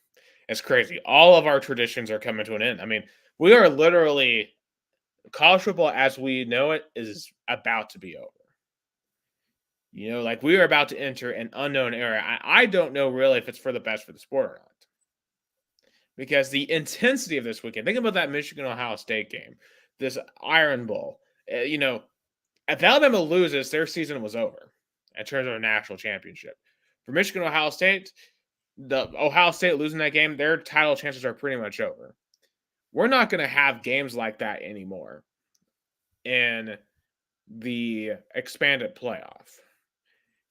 It's crazy. All of our traditions are coming to an end. I mean, we are literally college football as we know it is about to be over. Like we are about to enter an unknown era. I don't know really if it's for the best for the sport or not. Because the intensity of this weekend, think about that Michigan Ohio State game, this Iron Bowl. If Alabama loses, their season was over in terms of a national championship. For Michigan Ohio State, the Ohio State losing that game, their title chances are pretty much over. We're not going to have games like that anymore in the expanded playoff.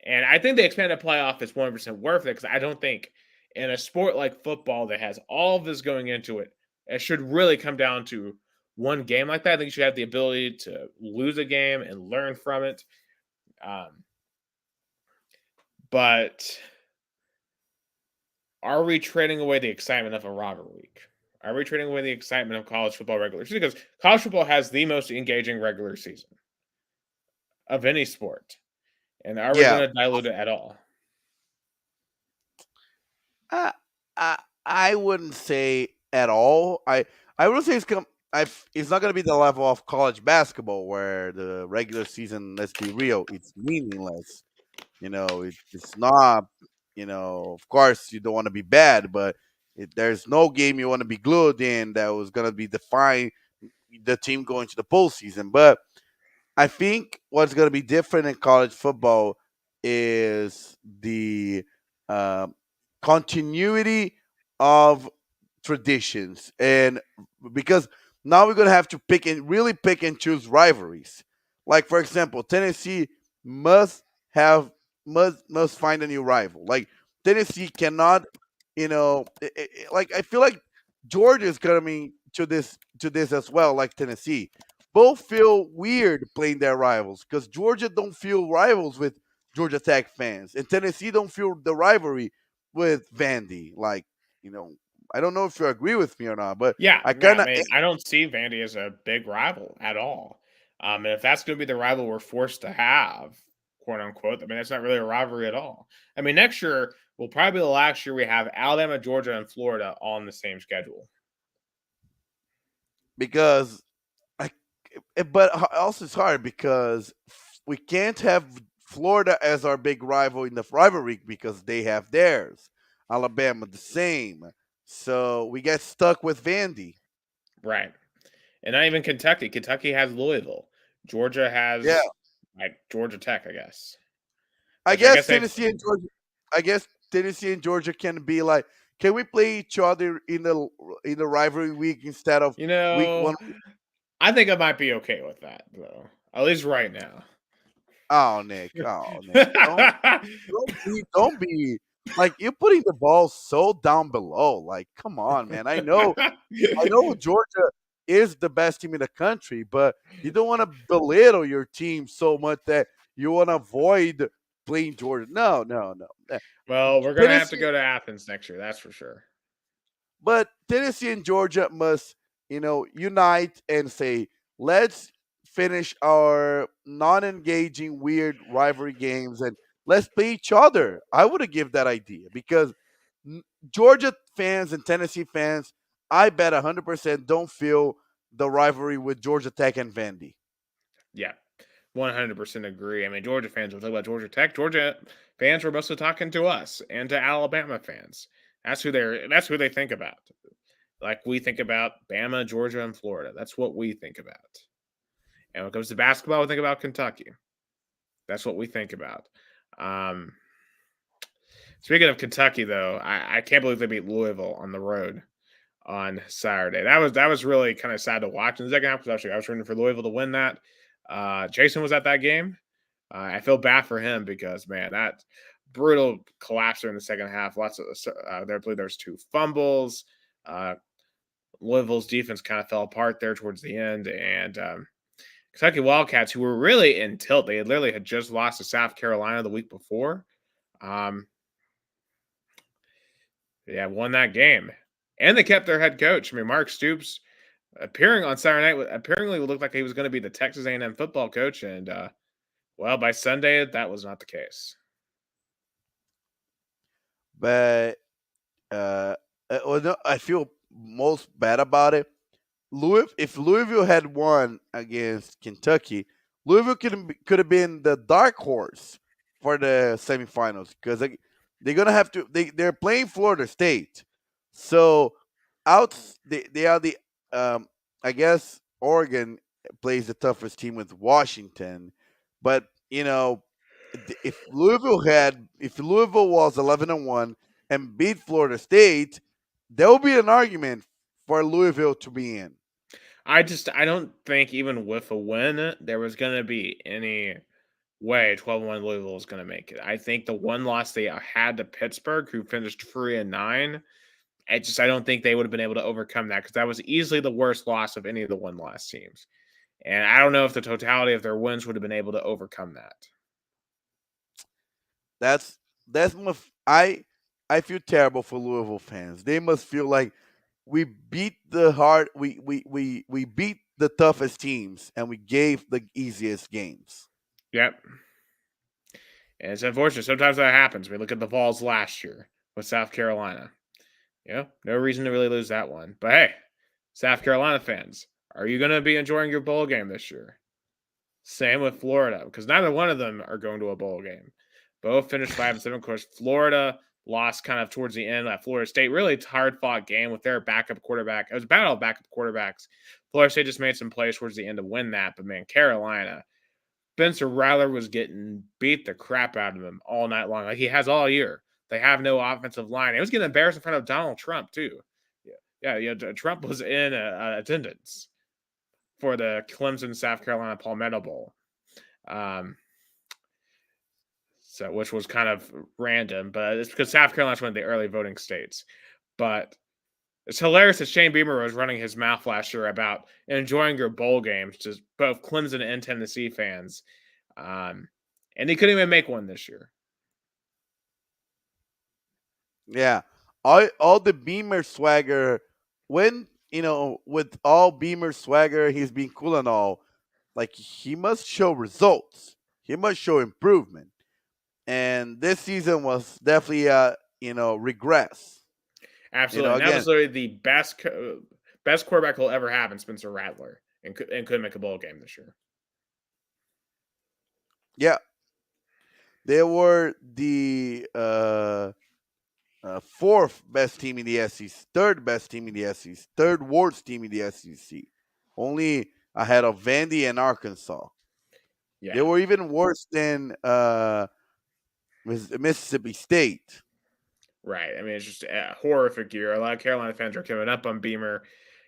And I think the expanded playoff is 100% worth it because I don't think in a sport like football that has all of this going into it, it should really come down to one game like that. I think you should have the ability to lose a game and learn from it. Um, but are we trading away the excitement of a rivalry week? Are we trading away the excitement of college football regular season? Because college football has the most engaging regular season of any sport. And are we Yeah, going to dilute it at all? I I wouldn't say at all. I would say it's not going to be the level of college basketball where the regular season, let's be real, it's meaningless. It's not. Of course, you don't want to be bad, but there's no game you want to be glued in that was going to be define the team going to the postseason. But I think what's going to be different in college football is the um, continuity of traditions, and because now we're going to have to pick and choose rivalries. Like for example, Tennessee must have must find a new rival. Like Tennessee cannot, like I feel like Georgia is coming to this as well, like Tennessee both feel weird playing their rivals because Georgia don't feel rivals with Georgia Tech fans, and Tennessee don't feel the rivalry with Vandy. Like, you know, I don't know if you agree with me or not, but Yeah, I yeah. kind I of mean, I don't see Vandy as a big rival at all. And if that's going to be the rival we're forced to have, quote unquote, I mean, that's not really a rivalry at all. I mean, next year will probably be the last year we have Alabama, Georgia, and Florida all on the same schedule. because I, but also it's hard because we can't have Florida as our big rival in the rivalry because they have theirs. Alabama the same, so we get stuck with Vandy. Right. And not even Kentucky. Kentucky has Louisville. Georgia Yeah, has like Georgia Tech, I guess. I Which I guess guess they Tennessee and Georgia. I guess Tennessee and Georgia can be like, can we play each other in the rivalry week instead of you week know, one? I think I might be okay with that, though. At least right now. Oh Nick, don't be like you're putting the ball so down below. Like, come on, man. I know Georgia is the best team in the country, but you don't want to belittle your team so much that you want to avoid playing Georgia. No, no, no. Well, we're gonna have to Tennessee go to Athens next year, that's for sure. But Tennessee and Georgia must, unite and say, let's finish our non-engaging weird rivalry games and let's play each other. I would have give that idea because Georgia fans and Tennessee fans, I bet 100% don't feel the rivalry with Georgia Tech and Vandy. Yeah, 100% agree. I mean, Georgia fans will talk about Georgia Tech. Georgia fans were mostly talking to us and to Alabama fans. That's who they think about. Like we think about Bama, Georgia, and Florida. That's what we think about. And when it comes to basketball, we think about Kentucky. That's what we think about. Um, Speaking of Kentucky, though, I can't believe they beat Louisville on the road on Saturday. That was really kind of sad to watch in the second half because actually I was rooting for Louisville to win that. Jason was at that game. I feel bad for him because man, that brutal collapse in the second half. Lots of there, I believe there's two fumbles. Uh, Louisville's defense kind of fell apart there towards the end, and Kentucky Wildcats, who were really in tilt, they had literally had just lost to South Carolina the week before. Um, yeah, won that game, and they kept their head coach. I mean, Mark Stoops appearing on Saturday night apparently looked like he was going to be the Texas A&M football coach, and well, by Sunday that was not the case. But no, I feel most bad about it. If Louisville had won against Kentucky, Louisville could have been the dark horse for the semifinals because they're gonna have to. They're playing Florida State, so they are the I guess Oregon plays the toughest team with Washington, but if Louisville was 11-1 and beat Florida State, there will be an argument for Louisville to be in. I don't think even with a win there was going to be any way 12-1 Louisville was going to make it. I think the one loss they had to Pittsburgh, who finished 3-9, I don't think they would have been able to overcome that because that was easily the worst loss of any of the one-loss teams. And I don't know if the totality of their wins would have been able to overcome that. That's I feel terrible for Louisville fans. They must feel like we beat the hard we beat the toughest teams and we gave the easiest games. Yep. And it's unfortunate. Sometimes that happens. We look at the Vols last year with South Carolina. No reason to really lose that one. But hey, South Carolina fans, are you going to be enjoying your bowl game this year? Same with Florida, because neither one of them are going to a bowl game. Both finished 5-7. Of course, Florida lost kind of towards the end at Florida State. Really hard fought game with their backup quarterback. It was a battle of backup quarterbacks. Florida State just made some plays towards the end to win that. But man, Carolina, Spencer Rattler was getting beat the crap out of him all night long, like he has all year. They have no offensive line. It was getting embarrassed in front of Donald Trump too. Yeah. Trump was in attendance for the Clemson South Carolina Palmetto Bowl. So which was kind of random, but it's because South Carolina's one of the early voting states. But it's hilarious that Shane Beamer was running his mouth last year about enjoying your bowl games to both Clemson and Tennessee fans. And he couldn't even make one this year. Yeah. All the Beamer swagger when with all Beamer swagger, he's being cool and all. Like he must show results. He must show improvement. And this season was definitely regress. Absolutely. And that Again, was literally the best quarterback he'll ever have in Spencer Rattler and couldn't make a bowl game this year. yeah. They were the fourth best team in the SEC, third best team in the SEC, third worst team in the SEC, only ahead of Vandy and Arkansas. Yeah. They were even worse than Mississippi State. Right. I mean, it's just a horrific year. A lot of Carolina fans are giving up on Beamer.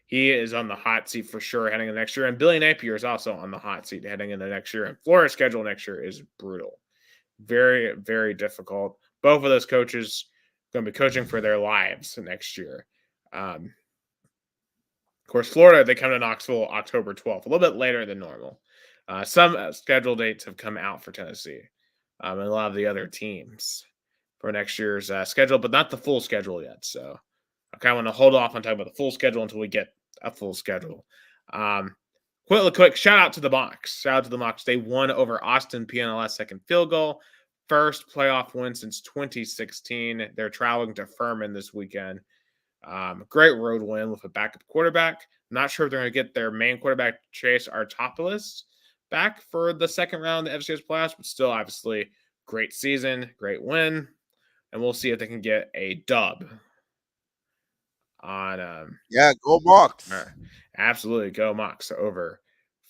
He is on the hot seat for sure heading into next year. And Billy Napier is also on the hot seat heading into next year. And Florida's schedule next year is brutal. Very, very difficult. Both of those coaches going to be coaching for their lives next year. Of course, Florida, they come to Knoxville October 12th, a little bit later than normal. Some schedule dates have come out for Tennessee and a lot of the other teams for next year's schedule, but not the full schedule yet. So I kind of want to hold off on talking about the full schedule until we get a full schedule. Quick shout out to the Mocs. Shout out to the Mocs. They won over Austin Peay on the last second field goal. First playoff win since 2016. They're traveling to Furman this weekend. Great road win with a backup quarterback. Not sure if they're going to get their main quarterback, Chase Artopoulos, back for the second round of the FCS playoffs, but still, obviously, great season, great win. And we'll see if they can get a dub on Go Mocs. absolutely go Mocs over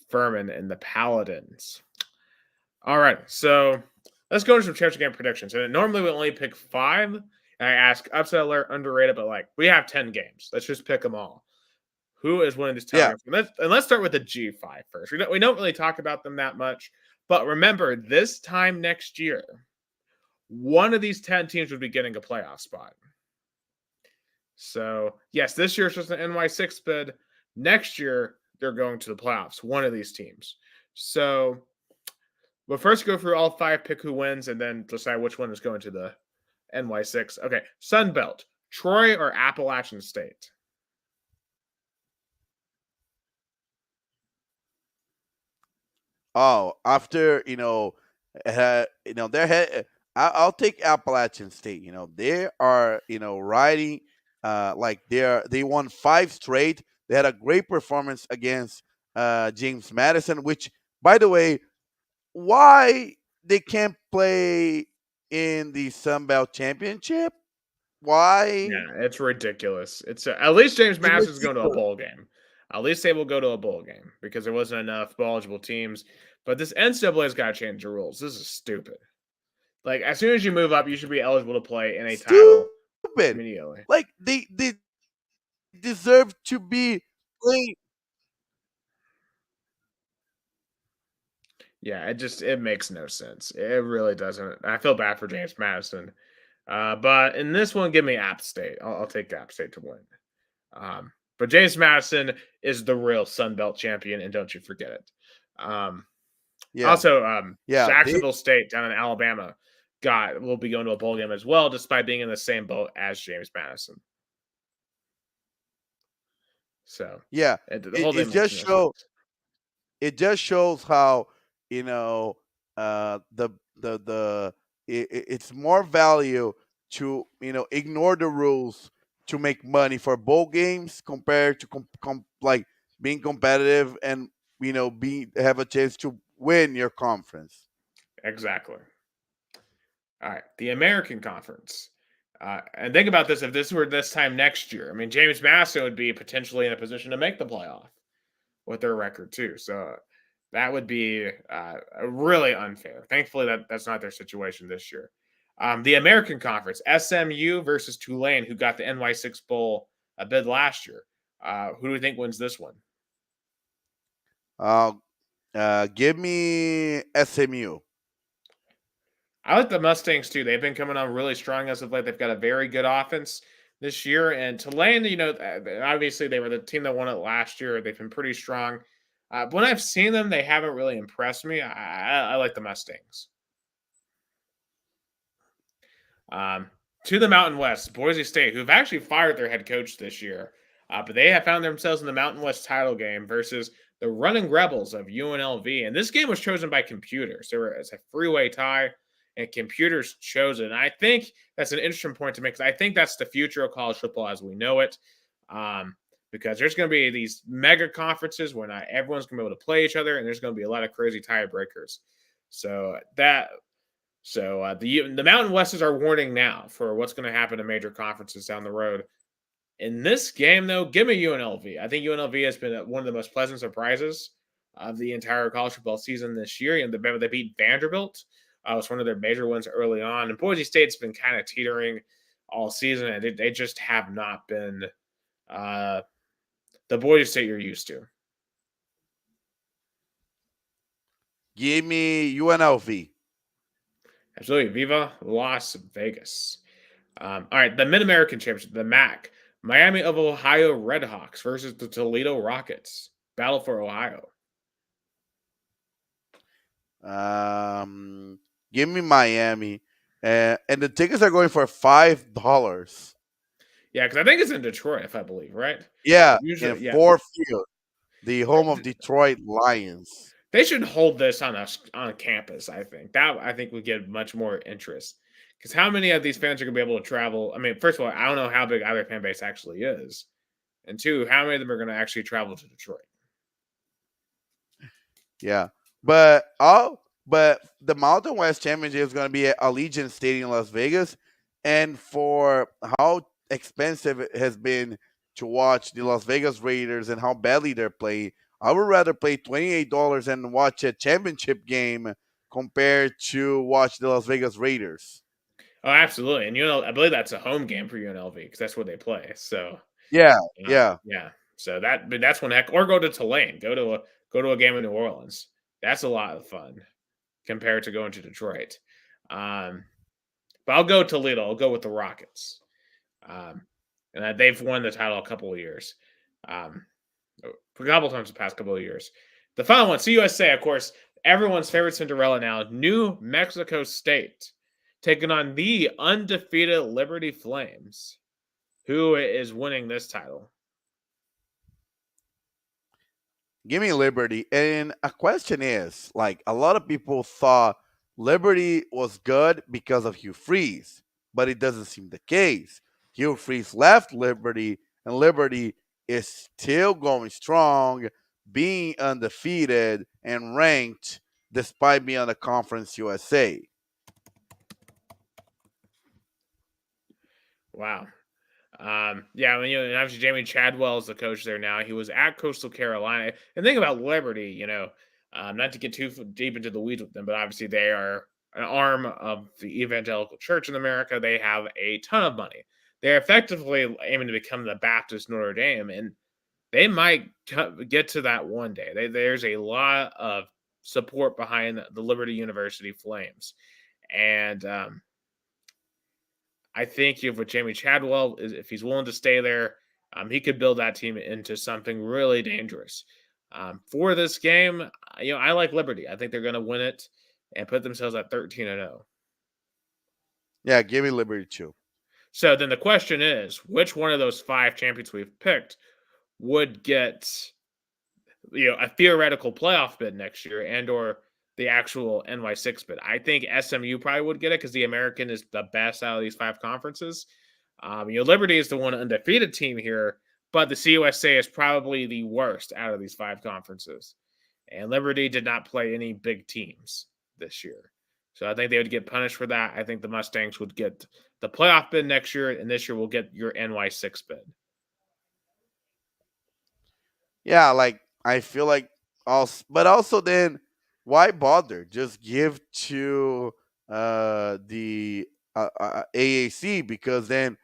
Furman and the Paladins. All right, so let's go into some championship game predictions. And normally we only pick 5. And I ask upset alert, underrated, but we have 10 games. Let's just pick them all. Who is winning this 10 games? Let's start with the G5 first. We don't really talk about them that much, but remember, this time next year, one of these 10 teams would be getting a playoff spot. So, yes, this year it's just an NY6 bid. Next year, they're going to the playoffs, one of these teams. So, we'll first go through all 5, pick who wins, and then decide which one is going to the NY6. Okay, Sun Belt, Troy or Appalachian State? Oh, after I'll take Appalachian State. They are riding they won 5 straight. They had a great performance against James Madison. Which, by the way, why they can't play in the Sun Belt Championship? Why? Yeah, it's ridiculous. It's at least James It's Madison's going to a ridiculous. bowl game. At least they will go to a bowl game because there wasn't enough eligible teams. But this NCAA's got to change the rules. This is stupid. As soon as you move up, you should be eligible to play in a title Stupid. immediately. Like they deserve to be playing. Yeah, it makes no sense. It really doesn't. I feel bad for James Madison. But in this one, give me App State. I'll take App State to win. But James Madison is the real Sun Belt champion, and don't you forget it. Um, Yeah, Also, yeah. Jacksonville State down in Alabama will be going to a bowl game as well, despite being in the same boat as James Madison. So Yeah, the it, whole it thing makes just no show sense. it just shows how you know the it's more value to ignore the rules to make money for bowl games compared to like being competitive and be have a chance to win your conference. Exactly. All right, the American Conference. And think about this: if this were this time next year, I mean, James Madison would be potentially in a position to make the playoff with their record too. So that would be really unfair. Thankfully, that's not their situation this year. The American Conference: SMU versus Tulane, who got the NY6 Bowl a bid last year. Who do we think wins this one? Uh, give me SMU. I like the Mustangs too. They've been coming on really strong as of late. They've got a very good offense this year. And Tulane, obviously they were the team that won it last year. They've been pretty strong. But when I've seen them, they haven't really impressed me. I like the Mustangs. To the Mountain West, Boise State, who've actually fired their head coach this year, but they have found themselves in the Mountain West title game versus the running Rebels of UNLV. And this game was chosen by computers. It's a freeway tie, and computers chose it. And I think that's an interesting point to make because I think that's the future of college football as we know it. Because there's going to be these mega conferences where not everyone's going to be able to play each other, and there's going to be a lot of crazy tiebreakers. The Mountain Westers are warning now for what's going to happen to major conferences down the road. In this game, though, give me UNLV. I think UNLV has been one of the most pleasant surprises of the entire college football season this year. And they beat Vanderbilt. It was one of their major wins early on. And Boise State's been kind of teetering all season, and they just have not been the Boise State you're used to. Give me UNLV. Absolutely. Viva Las Vegas. All right, the Mid American Championship, the MAC. Miami of Ohio Redhawks versus the Toledo Rockets. Battle for Ohio. Give me Miami, and the tickets are going for $5. Yeah, because I think it's in Detroit, if I believe, right? Yeah, in Usually, yeah. Ford Field, the home of Detroit Lions. They should hold this on campus. I think would get much more interest. Because how many of these fans are going to be able to travel? I mean, first of all, I don't know how big either fan base actually is, and two, how many of them are going to actually travel to Detroit? Yeah, but the Mountain West Championship is going to be at Allegiant Stadium in Las Vegas, and for how expensive it has been to watch the Las Vegas Raiders and how badly they're playing, I would rather pay $28 and watch a championship game compared to watch the Las Vegas Raiders. Oh, absolutely, and I believe that's a home game for UNLV because that's where they play. So, Yeah, yeah. yeah, so that's one heck. Or go to Tulane, go to a game in New Orleans. That's a lot of fun compared to going to Detroit. But I'll go Toledo. I'll go with the Rockets. And they've won the title a couple of years, a couple times the past couple of years. The final one, CUSA, of course, everyone's favorite Cinderella now, New Mexico State, taking on the undefeated Liberty Flames. Who is winning this title? Give me Liberty. And a question is, like, a lot of people thought Liberty was good because of Hugh Freeze, but it doesn't seem the case. Hugh Freeze left Liberty, and Liberty is still going strong, being undefeated and ranked despite being on the Conference USA. Wow. Yeah, I mean, obviously Jamie Chadwell is the coach there now. He was at Coastal Carolina. And think about Liberty, not to get too deep into the weeds with them, but obviously they are an arm of the evangelical church in America. They have a ton of money. They're effectively aiming to become the Baptist Notre Dame, and they might get to that one day. There's a lot of support behind the Liberty University Flames. And I think if with Jamie Chadwell, if he's willing to stay there, he could build that team into something really dangerous. For this game, I like Liberty. I think they're going to win it and put themselves at 13-0. Yeah, give me Liberty too. So then the question is, which one of those 5 champions we've picked would get a theoretical playoff bid next year and/or the actual NY6 bid? I think SMU probably would get it because the American is the best out of these 5 conferences. Liberty is the one undefeated team here, but the CUSA is probably the worst out of these 5 conferences. And Liberty did not play any big teams this year. So I think they would get punished for that. I think the Mustangs would get the playoff bid next year, and this year we'll get your NY6 bid. Yeah, like I feel like also, but also then why bother? Just give to the AAC because then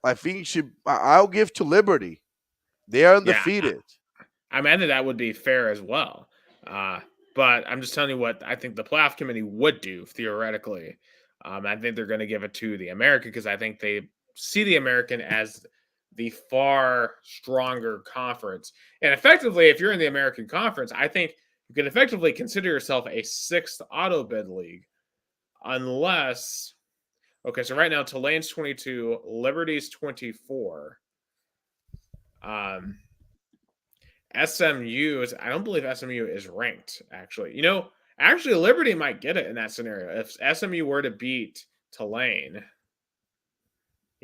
I think you should. I'll give to Liberty. They are Yeah, undefeated. I mean, I think that would be fair as well. Uh, but I'm just telling you what I think the playoff committee would do theoretically. I think they're going to give it to the American because I think they see the American as the far stronger conference. And effectively, if you're in the American Conference, I think you can effectively consider yourself a 6th auto bid league, unless. Okay, so right now Tulane's 22, Liberty's 24. Um, SMU is, I don't believe SMU is ranked, actually. Actually, Liberty might get it in that scenario. If SMU were to beat Tulane,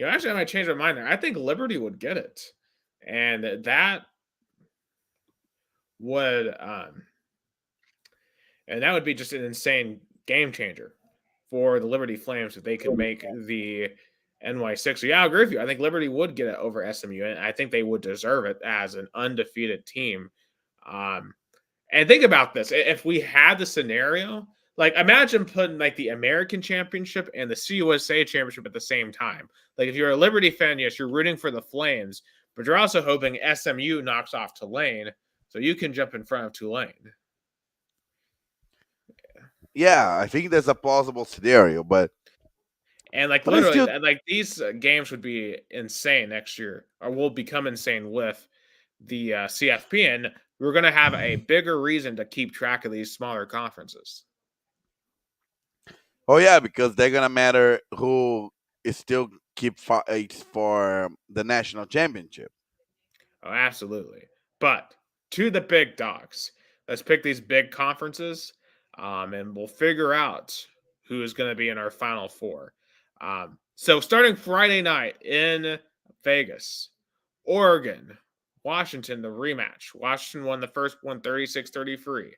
actually, I might change my mind there. I think Liberty would get it. And that would, be just an insane game changer for the Liberty Flames if they could make the NY6. So, yeah, I agree with you. I think Liberty would get it over SMU, and I think they would deserve it as an undefeated team. And think about this. If we had the scenario, like imagine putting like the American Championship and the CUSA Championship at the same time. Like if you're a Liberty fan, yes, you're rooting for the Flames, but you're also hoping SMU knocks off Tulane so you can jump in front of Tulane. Yeah, I think there's a plausible scenario, but And like I literally, still like these games would be insane next year, or will become insane with the CFP, and we're going to have a bigger reason to keep track of these smaller conferences. Oh yeah, because they're gonna matter who is still keep fights for the national championship. Oh, absolutely. But to the big dogs, let's pick these big conferences, and we'll figure out who is going to be in our final 4. So starting Friday night in Vegas, Oregon, Washington, the rematch. Washington won the first one 36-33.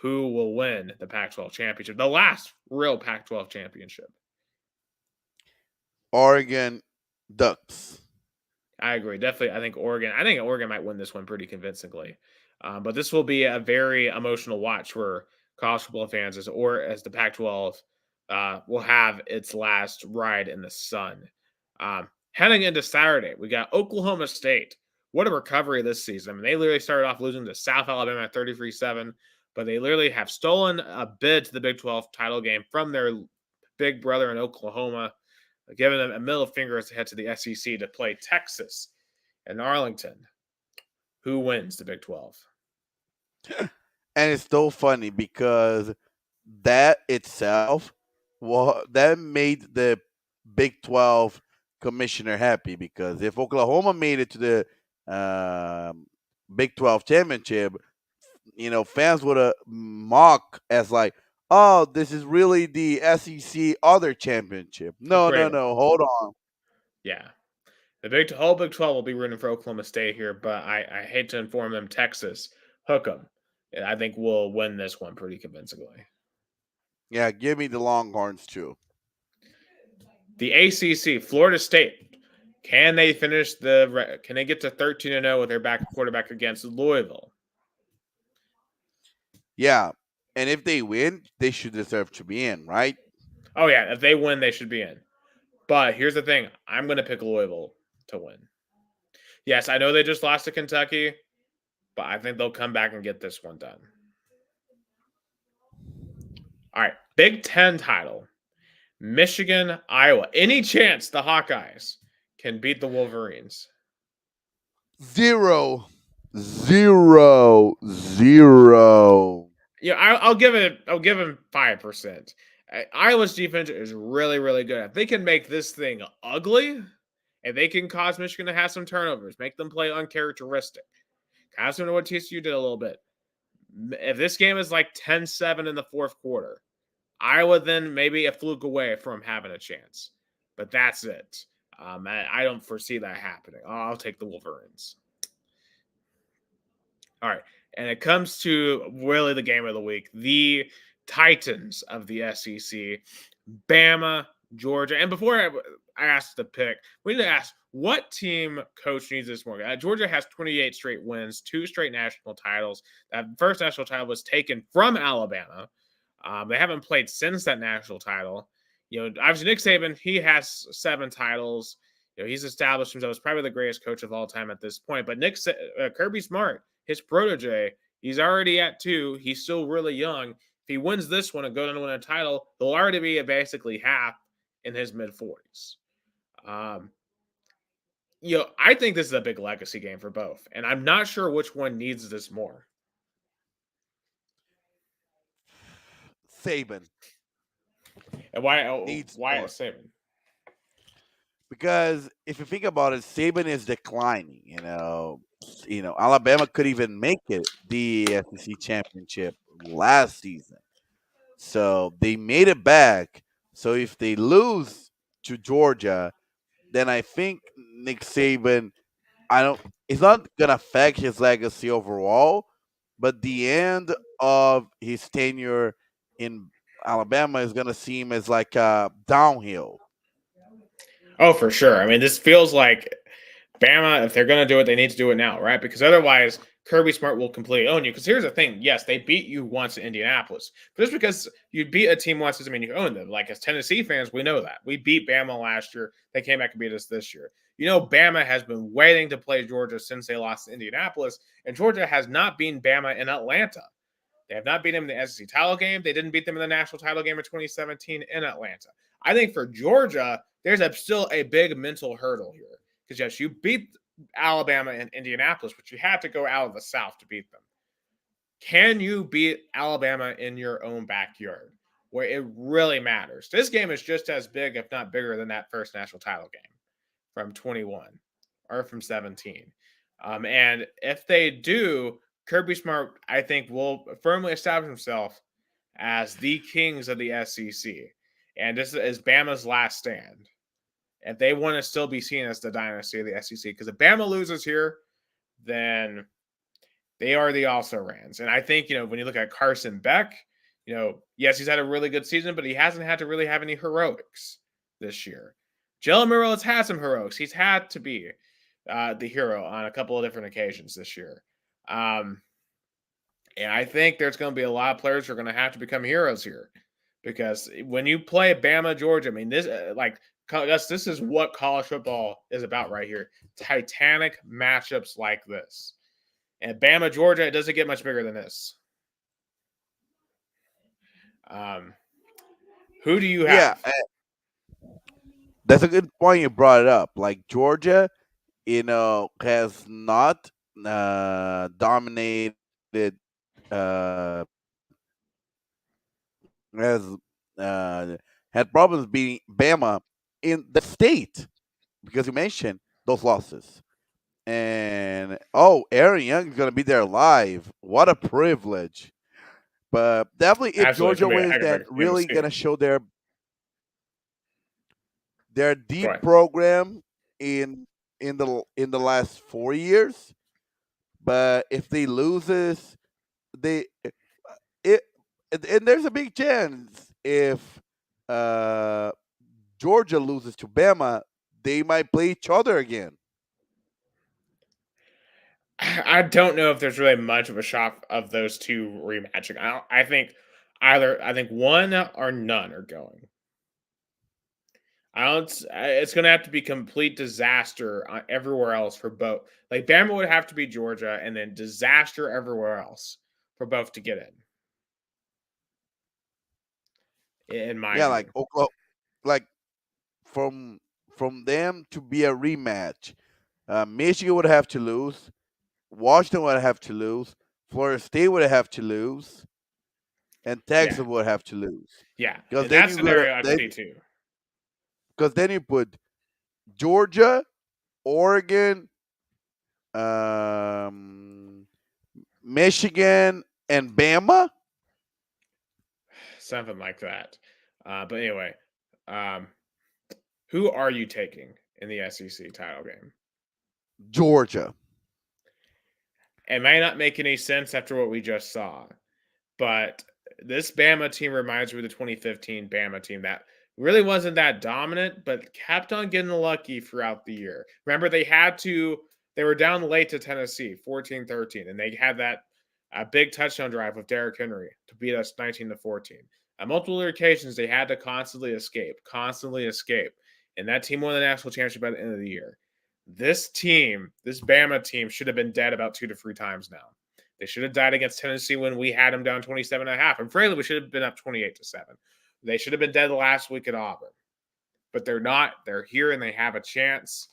Who will win the Pac-12 championship? The last real Pac-12 championship. Oregon Ducks. I agree. Definitely, I think Oregon might win this one pretty convincingly. But this will be a very emotional watch for college football fans as the Pac-12 will have its last ride in the sun. Heading into Saturday, we got Oklahoma State. What a recovery this season. I mean, they literally started off losing to South Alabama 33-7, but they literally have stolen a bid to the Big 12 title game from their big brother in Oklahoma, giving them a middle finger as they head to the SEC to play Texas and Arlington. Who wins the Big 12? And it's so funny because that itself, that made the Big 12 commissioner happy because if Oklahoma made it to the Big 12 championship, fans would have mock as like, oh, this is really the SEC other championship. No, Pretty no, much. no. Hold on. Yeah. The whole Big 12 will be rooting for Oklahoma State here, but I hate to inform them, Texas, hook them. I think we'll win this one pretty convincingly. Yeah, give me the Longhorns too. The ACC, Florida State. Can they finish Can they get to 13-0 with their quarterback against Louisville? Yeah, and if they win, they should deserve to be in, right? Oh yeah, if they win, they should be in. But here's the thing: I'm going to pick Louisville to win. Yes, I know they just lost to Kentucky, but I think they'll come back and get this one done. All right, Big Ten title. Michigan, Iowa. Any chance the Hawkeyes can beat the Wolverines? Zero, zero, zero. Yeah, I'll give it. I'll give him 5%. Iowa's defense is really, really good. If they can make this thing ugly, and they can cause Michigan to have some turnovers, make them play uncharacteristic, kind of similar to what TCU did a little bit. If this game is like 10-7 in the fourth quarter, Iowa then maybe a fluke away from having a chance. But that's it. I don't foresee that happening. I'll take the Wolverines. All right. And it comes to really the game of the week, the Titans of the SEC, Bama, Georgia. And before I asked the pick, we need to ask what team coach needs this more. Georgia has 28 straight wins, 2 straight national titles. That first national title was taken from Alabama. They haven't played since that national title. Obviously Nick Saban, he has 7 titles. He's established himself as probably the greatest coach of all time at this point. But Kirby Smart, his protege, he's already at 2. He's still really young. If he wins this one and goes on to win a title, he'll already be at basically half in his mid-40s. I think this is a big legacy game for both, and I'm not sure which one needs this more. Saban. And why More. Saban? Because if you think about it, Saban is declining. Alabama could even make it the SEC championship last season, so they made it back. So if they lose to Georgia, then I think Nick Saban, I don't. It's not gonna affect his legacy overall, but the end of his tenure in Alabama is gonna seem as like a downhill. Oh, for sure. I mean, this feels like Bama, if they're going to do it, they need to do it now, right? Because otherwise, Kirby Smart will completely own you. Because here's the thing: yes, they beat you once in Indianapolis, but just because you beat a team once doesn't mean you own them. Like as Tennessee fans, we know that we beat Bama last year. They came back and beat us this year. Bama has been waiting to play Georgia since they lost to Indianapolis, and Georgia has not beaten Bama in Atlanta. They have not beaten them in the SEC title game. They didn't beat them in the national title game in 2017 in Atlanta. I think for Georgia, there's still a big mental hurdle here. Because, yes, you beat Alabama and Indianapolis, but you had to go out of the South to beat them. Can you beat Alabama in your own backyard, where it really matters? This game is just as big, if not bigger, than that first national title game from 21 or from 17. And if they do, Kirby Smart, I think, will firmly establish himself as the kings of the SEC. And this is Bama's last stand. If they want to still be seen as the dynasty of the SEC, because if Bama loses here, then they are the also-rans. And I think, when you look at Carson Beck, yes, he's had a really good season, but he hasn't had to really have any heroics this year. Jalen Murrow has had some heroics. He's had to be the hero on a couple of different occasions this year. And I think there's going to be a lot of players who are going to have to become heroes here. Because when you play Bama, Georgia, I mean, this this is what college football is about right here. Titanic matchups like this. And Bama, Georgia, it doesn't get much bigger than this. Who do you have? Yeah, that's a good point you brought it up. Like Georgia, has not dominated, has had problems beating Bama in the state because you mentioned those losses. And Aaron Young is going to be there live. What a privilege! But definitely, if Absolutely, Georgia it's gonna be a wins, heck of then a game to really see. going to show their deep program in the last 4 years. But if they loses, they it and there's a big chance if uh, Georgia loses to Bama, they might play each other again. I don't know if there's really much of a shot of those two rematching. I think one or none are going. I don't. It's going to have to be complete disaster everywhere else for both. Like Bama would have to be Georgia, and then disaster everywhere else for both to get in. In my Yeah, view, like Oklahoma. like from from them to be a rematch. Michigan would have to lose. Washington would have to lose. Florida State would have to lose, and Yeah, Texas would have to lose. yeah. Because In then that you gotta scenario, I could see too. because then you put Georgia, Oregon, um, Michigan, and Bama. Something like that. But anyway, um, who are you taking in the SEC title game? Georgia. It may not make any sense after what we just saw, but this Bama team reminds me of the 2015 Bama team that really wasn't that dominant, but kept on getting lucky throughout the year. Remember, they were down late to Tennessee, 14-13, and they had that big touchdown drive with Derrick Henry to beat us 19-14. On multiple occasions, they had to constantly escape. And that team won the national championship by the end of the year. This Bama team, should have been dead about 2 to 3 times now. They should have died against Tennessee when we had them down 27.5. And frankly, we should have been up 28-7. They should have been dead last week at Auburn. But they're not. They're here and they have a chance.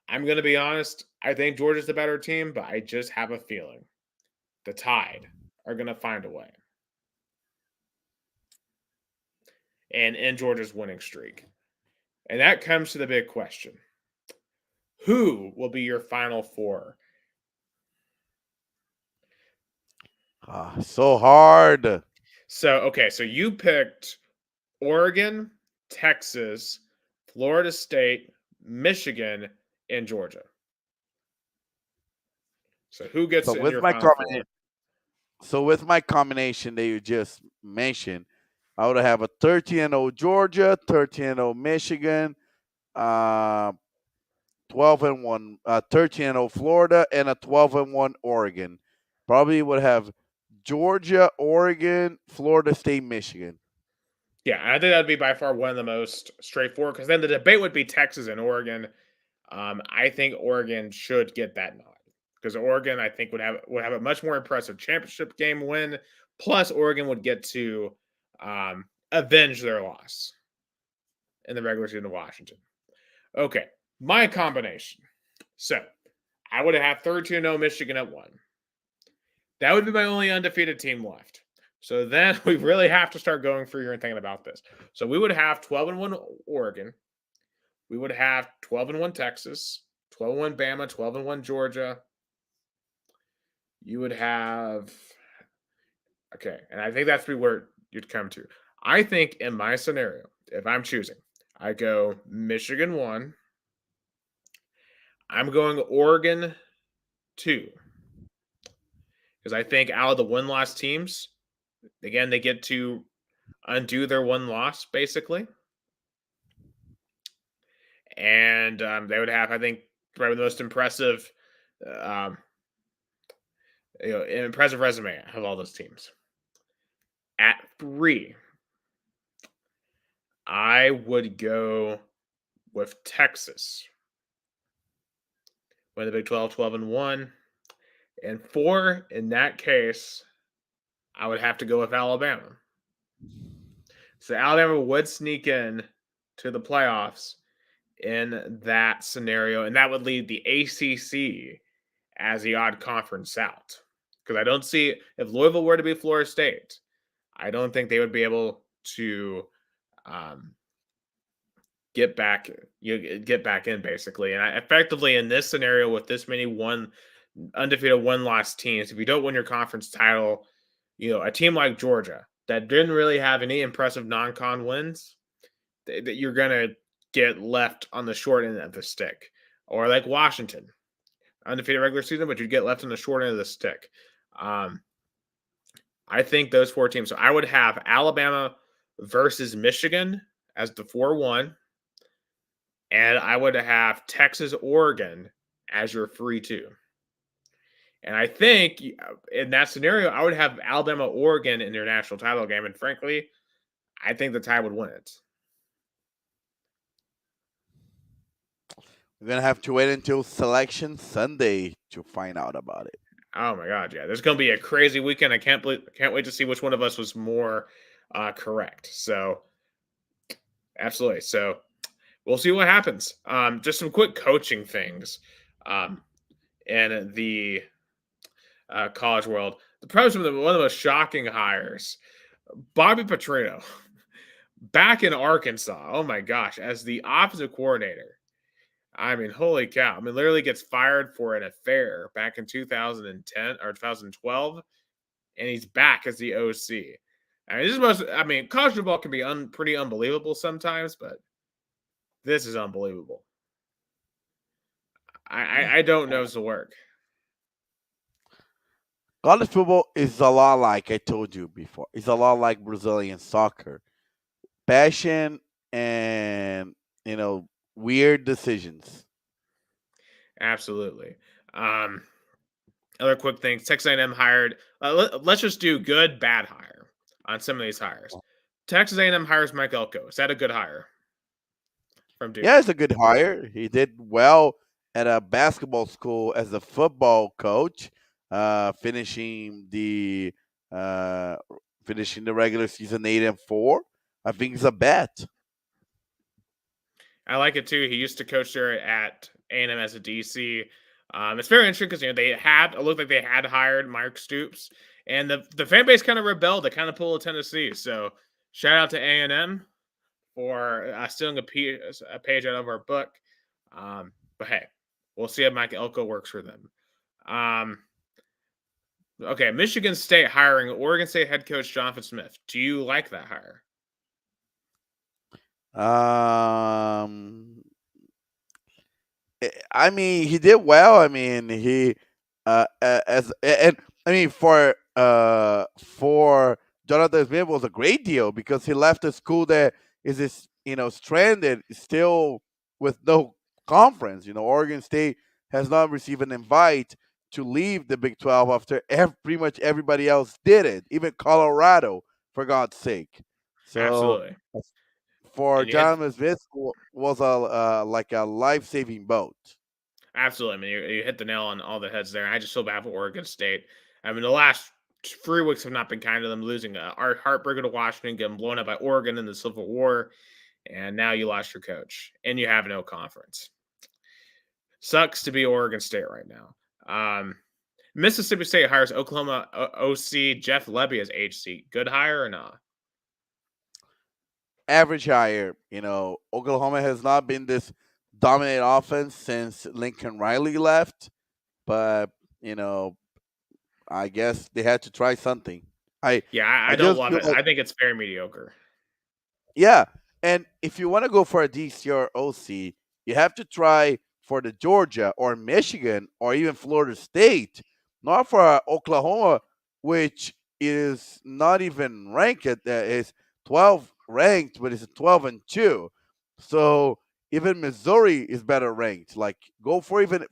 I'm going to be honest. I think Georgia's the better team, but I just have a feeling the Tide are going to find a way and end Georgia's winning streak. And that comes to the big question. Who will be your Final Four? So hard. So you picked Oregon, Texas, Florida State, Michigan, and Georgia. So who gets So in with your my Final Four? so with my combination that you just mentioned, I would have a 13-0 Georgia, 13-0 Michigan, uh, 12-1, 13-0 Florida, and a 12-1 Oregon. Probably would have Georgia, Oregon, Florida State, Michigan. Yeah, I think that'd be by far one of the most straightforward because then the debate would be Texas and Oregon. I think Oregon should get that nod because Oregon, I think, would have a much more impressive championship game win. Plus, Oregon would get to avenge their loss in the regular season of Washington. Okay, my combination. So I would have 13-0 Michigan at 1. That would be my only undefeated team left. So then we really have to start going through and thinking about this. So we would have 12-1 Oregon. We would have 12-1 Texas, 12-1 Bama, 12-1 Georgia. You would have and I think that's where you'd come to. I think in my scenario, if I'm choosing, I go Michigan 1. I'm going Oregon 2. Because I think out of the win-loss teams, again, they get to undo their one loss, basically. And they would have, I think, probably the most impressive impressive resume of all those teams. At 3, I would go with Texas. Win the Big 12, 12-1. And 4, in that case, I would have to go with Alabama. So Alabama would sneak in to the playoffs in that scenario, and that would leave the ACC as the odd conference out. Because I don't see, if Louisville were to be Florida State, I don't think they would be able to get back in basically. And effectively in this scenario with this many undefeated one-loss teams, if you don't win your conference title, a team like Georgia that didn't really have any impressive non-con wins, that you're gonna get left on the short end of the stick. Or like Washington, undefeated regular season, but you'd get left on the short end of the stick. I think those 4 teams. So I would have Alabama versus Michigan as the 4-1. And I would have Texas, Oregon as your 3-2. And I think in that scenario, I would have Alabama, Oregon in their national title game. And frankly, I think the Tide would win it. We're gonna have to wait until Selection Sunday to find out about it. Oh my God, yeah! There's going to be a crazy weekend. I can't wait to see which one of us was more correct. So Absolutely. So we'll see what happens. Just some quick coaching things um, in the college world. The pros one of the most shocking hires, Bobby Petrino, back in Arkansas. Oh my gosh, as the offensive coordinator. I mean, holy cow! I mean, literally gets fired for an affair back in 2010 or 2012, and he's back as the OC. I mean, this is most. I mean, college football can be pretty unbelievable sometimes, but this is unbelievable. I don't know if this will work. College football is a lot like I told you before. It's a lot like Brazilian soccer. Passion and weird decisions. Absolutely. Um, Other quick things: Texas A&M hired. Let's just do good, bad hire on some of these hires. Texas A&M hires Mike Elko. Is that a good hire from Yeah, Duke? it's a good hire. He did well at a basketball school as a football coach, finishing the uh, regular season 8-4. I think it's a bet. I like it too. He used to coach there at A&M as a DC. It's very interesting because they had it looked like they had hired Mark Stoops, and the fan base kind of rebelled. They kind of pulled Tennessee. So shout out to A&M for stealing a page out of our book. But hey, we'll see if Mike Elko works for them. Um, okay, Michigan State hiring Oregon State head coach Jonathan Smith. Do you like that hire? Um, I mean, he did well. I mean, he as and I mean for Jonathan Smith was a great deal because he left a school that is stranded still with no conference. Oregon State has not received an invite to leave the Big 12 after pretty much everybody else did it, even Colorado, for God's sake. So Absolutely. for And you hit Jonathan Smith was a like a life saving boat. Absolutely. I mean, you hit the nail on all the heads there. I just feel bad for Oregon State. I mean, the last 3 weeks have not been kind to them, losing our heartbreaker to Washington, getting blown up by Oregon in the Civil War, and now you lost your coach, and you have no conference. Sucks to be Oregon State right now. Mississippi State hires Oklahoma OC Jeff Lebby as HC. Good hire or not? Average hire. Oklahoma has not been this dominant offense since Lincoln Riley left, but you know, I guess they had to try something. I Yeah, I I don't just love feel it. like I think it's very mediocre. yeah, and if you want to go for a DC or OC, you have to try for the Georgia or Michigan or even Florida State, not for Oklahoma, which is not even ranked. Is 12 ranked, but it's 12-2. So even Missouri is better ranked. Like go for even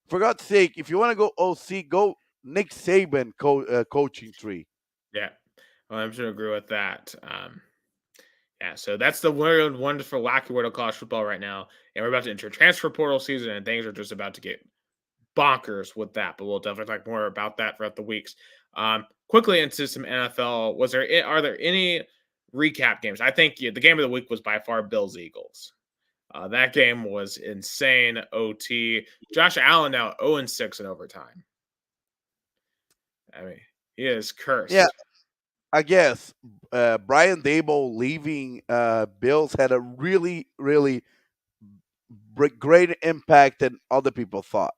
for God's sake, if you want to go OC, go Nick Saban coaching tree. Yeah, well, I'm sure agree with that. Yeah, so that's the weird, wonderful, wacky world of college football right now, and we're about to enter transfer portal season, and things are just about to get bonkers with that. But we'll definitely talk more about that throughout the weeks. Quickly into some NFL. Are there any recap games? I think the game of the week was by far Bills Eagles. That game was insane. OT. Josh Allen now 0-6 in overtime. I mean, he is Yeah, cursed. I guess Brian Dable leaving Bills had a really, really great impact than other people thought.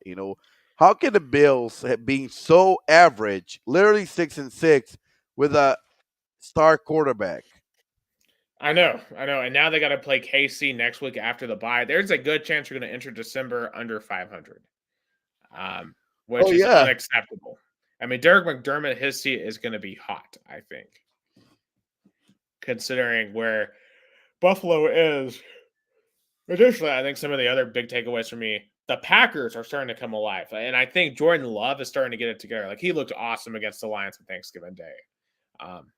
How can the Bills have been so average, literally 6-6, with a star quarterback? I know. And now they got to play KC next week after the bye. There's a good chance you're going to enter December under 500, which Oh is yeah, unacceptable. I mean, Derek McDermott, his seat is going to be hot, I think, considering where Buffalo is. Additionally, I think some of the other big takeaways for me, the Packers are starting to come alive. And I think Jordan Love is starting to get it together. Like, he looked awesome against the Lions on Thanksgiving Day. Um,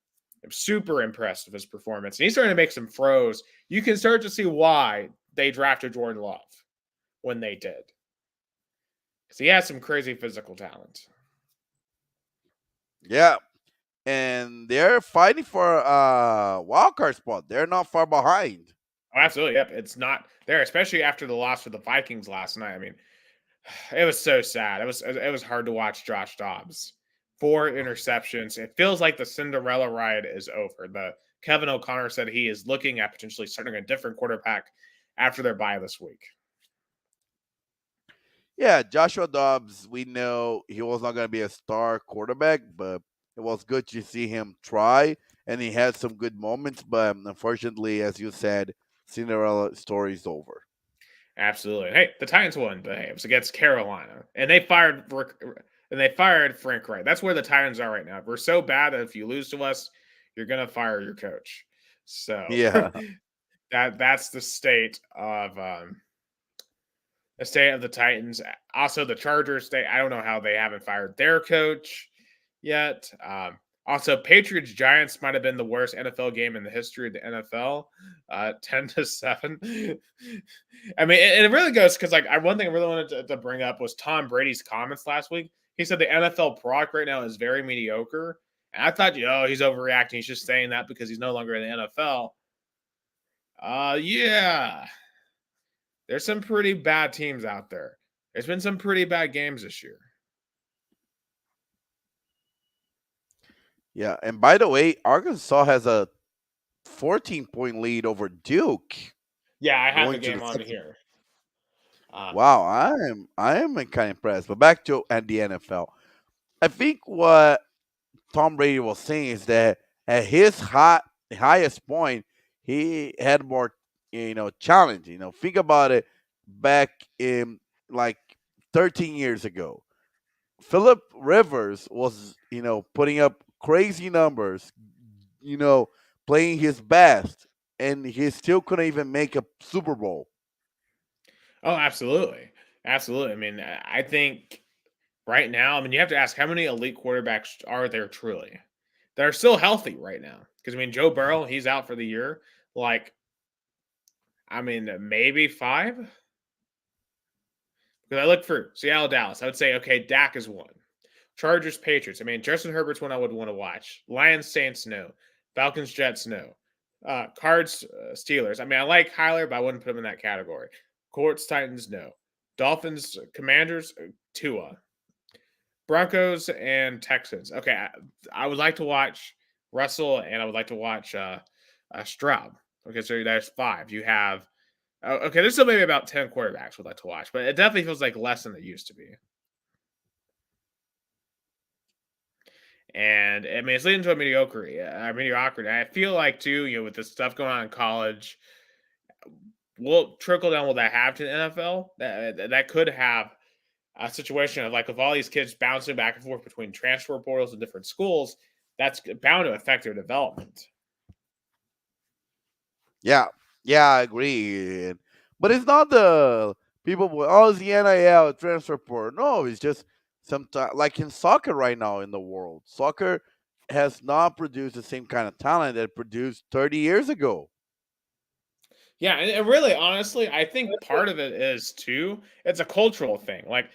I'm super impressed with his performance. And he's starting to make some throws. You can start to see why they drafted Jordan Love when they did. Because he has some crazy physical talent. yeah, and they're fighting for a wild card spot. They're not far behind. Oh, absolutely. Yep. It's not there, especially after the loss to the Vikings last night. I mean, it was so sad. It was hard to watch Josh Dobbs. 4 interceptions. It feels like the Cinderella ride is over. The Kevin O'Connor said he is looking at potentially starting a different quarterback after their bye this week. Yeah, Joshua Dobbs, we know he was not going to be a star quarterback, but it was good to see him try, and he had some good moments. But unfortunately, as you said, Cinderella story is over. Absolutely. Hey, the Titans won, but hey, it was against Carolina, and they fired Frank Wright. That's where the Titans are right now. We're so bad that if you lose to us, you're gonna fire your coach. So Yeah, that's the state of the Titans. Also, the Chargers. I don't know how they haven't fired their coach yet. Also, Patriots Giants might have been the worst NFL game in the history of the NFL. 10-7. I mean, it really goes because one thing I really wanted to bring up was Tom Brady's comments last week. He said the NFL product right now is very mediocre, and I thought, he's overreacting. He's just saying that because he's no longer in the NFL. Yeah, there's some pretty bad teams out there. There's been some pretty bad games this year. yeah. And by the way, Arkansas has a 14-point lead over Duke Yeah, I have the going to the game on second. here. Uh, Wow, I am kind of impressed. But back to and the NFL, I think what Tom Brady was saying is that at his highest point, he had more, challenge. Think about it back in like 13 years ago. Philip Rivers was, putting up crazy numbers, you know, playing his best, and he still couldn't even make a Super Bowl. oh, absolutely, absolutely. I mean, I think right now, I mean, you have to ask how many elite quarterbacks are there truly that are still healthy right now? Because I mean, Joe Burrow, he's out for the year. Like, I mean, maybe five. Because I look for Seattle, Dallas, I would say okay, Dak is one. Chargers, Patriots. I mean, Justin Herbert's one I would want to watch. Lions, Saints, no. Falcons, Jets, no. Cards, Steelers. I mean, I like Kyler, but I wouldn't put him in that category. Colts, Titans, no. Dolphins, Commanders, Tua. Broncos and Texans. Okay, I would like to watch Russell, and I would like to watch Stroud. Okay, so there's five. You have okay. There's still maybe about 10 quarterbacks would like to watch, but it definitely feels like less than it used to be. And I mean, it's leading to a mediocrity. I feel like too, with the stuff going on in college, will trickle down. Will that have to the NFL? That could have a situation of like of all these kids bouncing back and forth between transfer portals and different schools. That's bound to affect their development. Yeah, yeah, I agree. But it's not the people. Oh, it's the NIL transfer portal. No, it's just sometimes like in soccer right now in the world. Soccer has not produced the same kind of talent that it produced 30 years ago. Yeah, and really, honestly, I think part of it is too. It's a cultural thing. Like,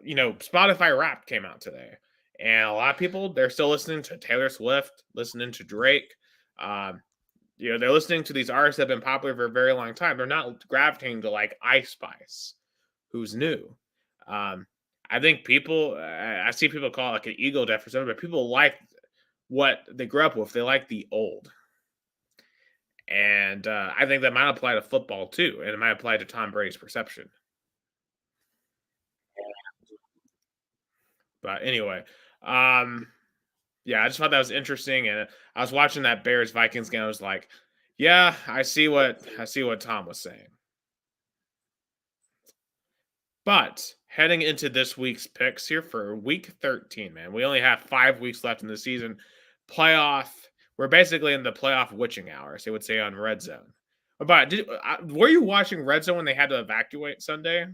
Spotify Rap came out today, and a lot of people they're still listening to Taylor Swift, listening to Drake. Um, they're listening to these artists that have been popular for a very long time. They're not gravitating to like Ice Spice, who's new. Um, I think people, I see people call it like an ego death for something, but people like what they grew up with. They like the old. And I think that might apply to football too, and it might apply to Tom Brady's perception. But anyway, um, yeah, I just thought that was interesting, and I was watching that Bears Vikings game. I was like, yeah, I see what Tom was saying. But heading into this week's picks here for week 13, man, we only have 5 weeks left in the season. Playoff, we're basically in the playoff witching hours, they would say on Red Zone. But were you watching Red Zone when they had to evacuate Sunday?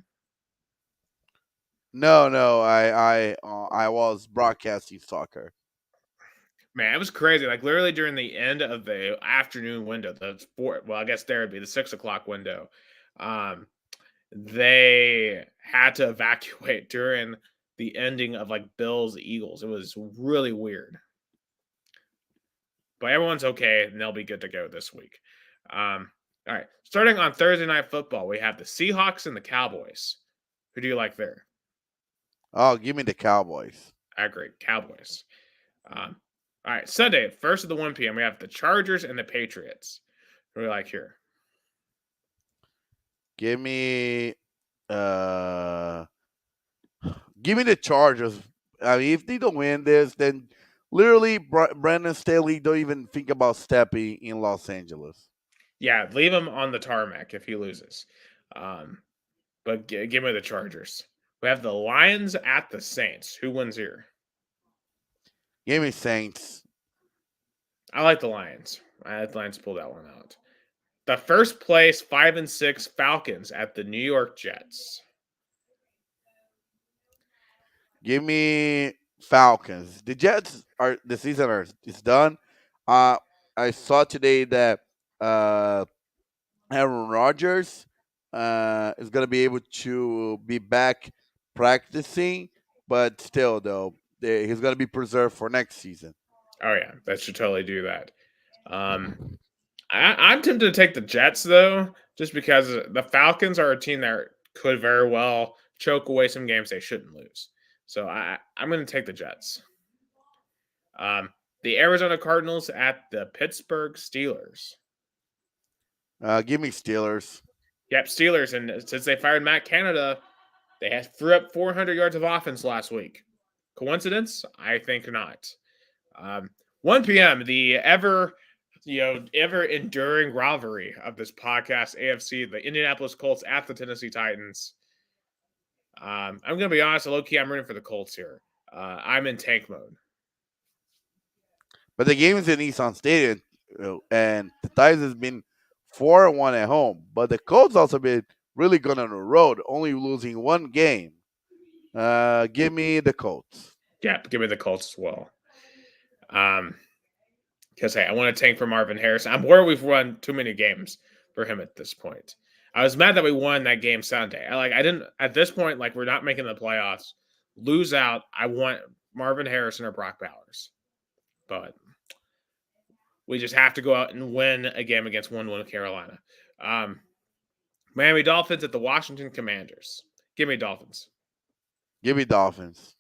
No, no, I was broadcasting soccer. Man, it was crazy. Like literally during the end of the afternoon window, the four, well, I guess there would be the 6 o'clock window. Um, they had to evacuate during the ending of like Bills Eagles. It was really weird, but everyone's okay and they'll be good to go this week. Um, All right. Starting on Thursday Night Football, we have the Seahawks and the Cowboys. Who do you like there? Oh, give me the Cowboys. I agree. Cowboys. All right. Sunday, first of the 1 p.m., we have the Chargers and the Patriots. Who do you like here? Give me uh give me the Chargers. I mean, if they don't win this, then literally Brandon Staley don't even think about stepping in Los Angeles. Yeah, leave him on the tarmac if he loses. Um, but give me the Chargers. We have the Lions at the Saints. Who wins here? Give me Saints. I like the Lions. I let the Lions pull that one out. The first place 5-6 Falcons at the New York Jets. Give me Falcons. The Jets are the season is done. Uh, I saw today that uh, Aaron Rodgers is gonna be able to be back practicing, but still though he's gonna be preserved for next season. Oh yeah, that should totally do that. Um, I'm tempted to take the Jets though, just because the Falcons are a team that could very well choke away some games they shouldn't lose. So I'm going to take the Jets. Um, the Arizona Cardinals at the Pittsburgh Steelers. Give me Steelers. Yep, Steelers. And since they fired Matt Canada, they threw up 400 yards of offense last week. Coincidence? I think not. Um, 1 p.m. The ever enduring rivalry of this podcast, AFC, the Indianapolis Colts at the Tennessee Titans. I'm gonna be honest, low key, I'm rooting for the Colts here. I'm in tank mode. But the game is in Nissan Stadium, and the Titans has been 4-1 at home. But the Colts also been really good on the road, only losing one game. Give me the Colts. Yeah, give me the Colts as well. Because hey, I want to tank for Marvin Harrison. I'm worried we've run too many games for him at this point. I was mad that we won that game Sunday. I didn't at this point, like we're not making the playoffs. Lose out. I want Marvin Harrison or Brock Bowers. But we just have to go out and win a game against 1-1 Carolina. Miami Dolphins at the Washington Commanders. Give me Dolphins. Give me Dolphins.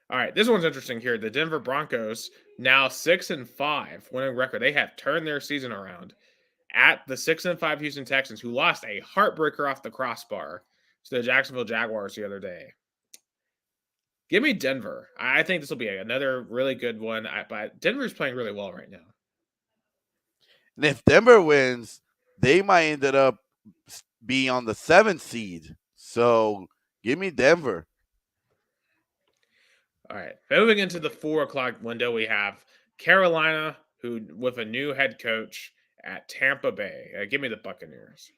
All right, this one's interesting here. The Denver Broncos, now 6-5, winning record. They have turned their season around at the 6-5 Houston Texans, who lost a heartbreaker off the crossbar to the Jacksonville Jaguars the other day. Give me Denver. I think this will be another really good one. But Denver's playing really well right now. And if Denver wins, they might end up being on the 7th seed. So give me Denver. All right. Moving into the 4:00 window, we have Carolina, who with a new head coach at Tampa Bay. Give me the Buccaneers.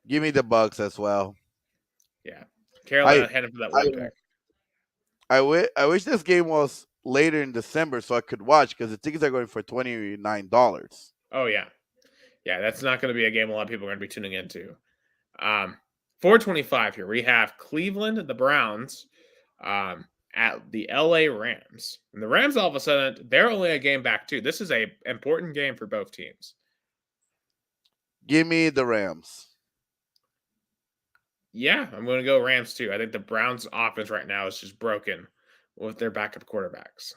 Give me the Bucks as well. Yeah. I Carolina heading for that win pick. I wish this game was later in December so I could watch because the tickets are going for $29. Oh, yeah. Yeah, that's not going to be a game a lot of people are going to be tuning into. 4:25 here. We have Cleveland, the Browns, at the LA Rams. And the Rams, all of a sudden, they're only a game back, too. This is a important game for both teams. Give me the Rams. Yeah, I'm going to go Rams, too. I think the Browns' offense right now is just broken with their backup quarterbacks.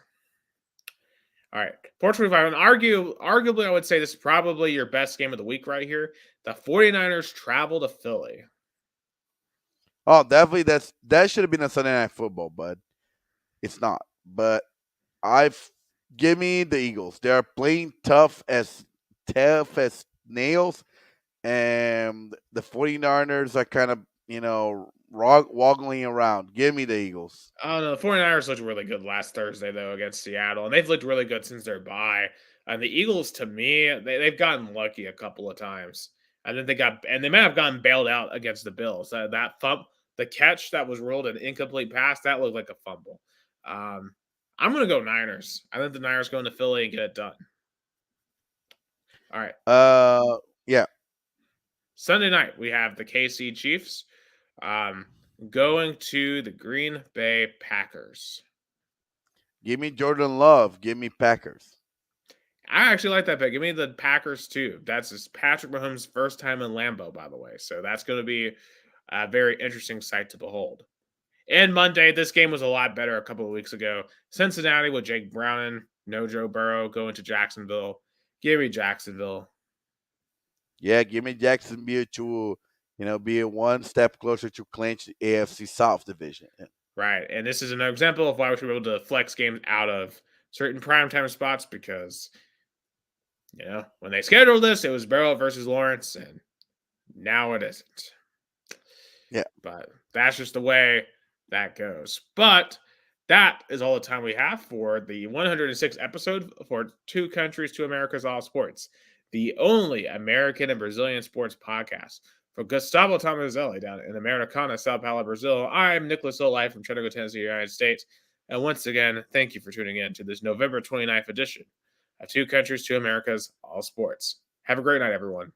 All right, 4:25. And arguably, I would say this is probably your best game of the week right here. The 49ers travel to Philly. Oh, definitely. That should have been a Sunday Night Football, but it's not. But give me the Eagles. They are playing tough as nails, and the 49ers are kind of woggling around. Give me the Eagles. Oh no, the 49ers looked really good last Thursday though against Seattle, and they've looked really good since their bye. And the Eagles, to me, they've gotten lucky a couple of times. And then they might have gotten bailed out against the Bills. That the catch that was ruled an incomplete pass, that looked like a fumble. I'm going to go Niners. I think the Niners go into Philly and get it done. All right. Yeah. Sunday night, we have the KC Chiefs going to the Green Bay Packers. Give me Jordan Love. Give me Packers. I actually like that pick. Give me the Packers too. That's Patrick Mahomes' first time in Lambeau, by the way. So that's going to be a very interesting sight to behold. And Monday, this game was a lot better a couple of weeks ago. Cincinnati with Jake Browning, no Joe Burrow going to Jacksonville. Give me Jacksonville. Yeah, give me Jacksonville to, be one step closer to clinch the AFC South division. Right. And this is another example of why we should be able to flex games out of certain primetime spots because, when they scheduled this, it was Burrow versus Lawrence, and now it isn't. Yeah. But that's just the way that goes. But that is all the time we have for the 106th episode for Two Countries, Two Americas, All Sports, the only American and Brazilian sports podcast. For Gustavo Tomazeli down in Americana, Sao Paulo, Brazil, I'm Nicholas Olive from Chattanooga, Tennessee, United States. And once again, thank you for tuning in to this November 29th edition of Two Countries, Two Americas, All Sports. Have a great night, everyone.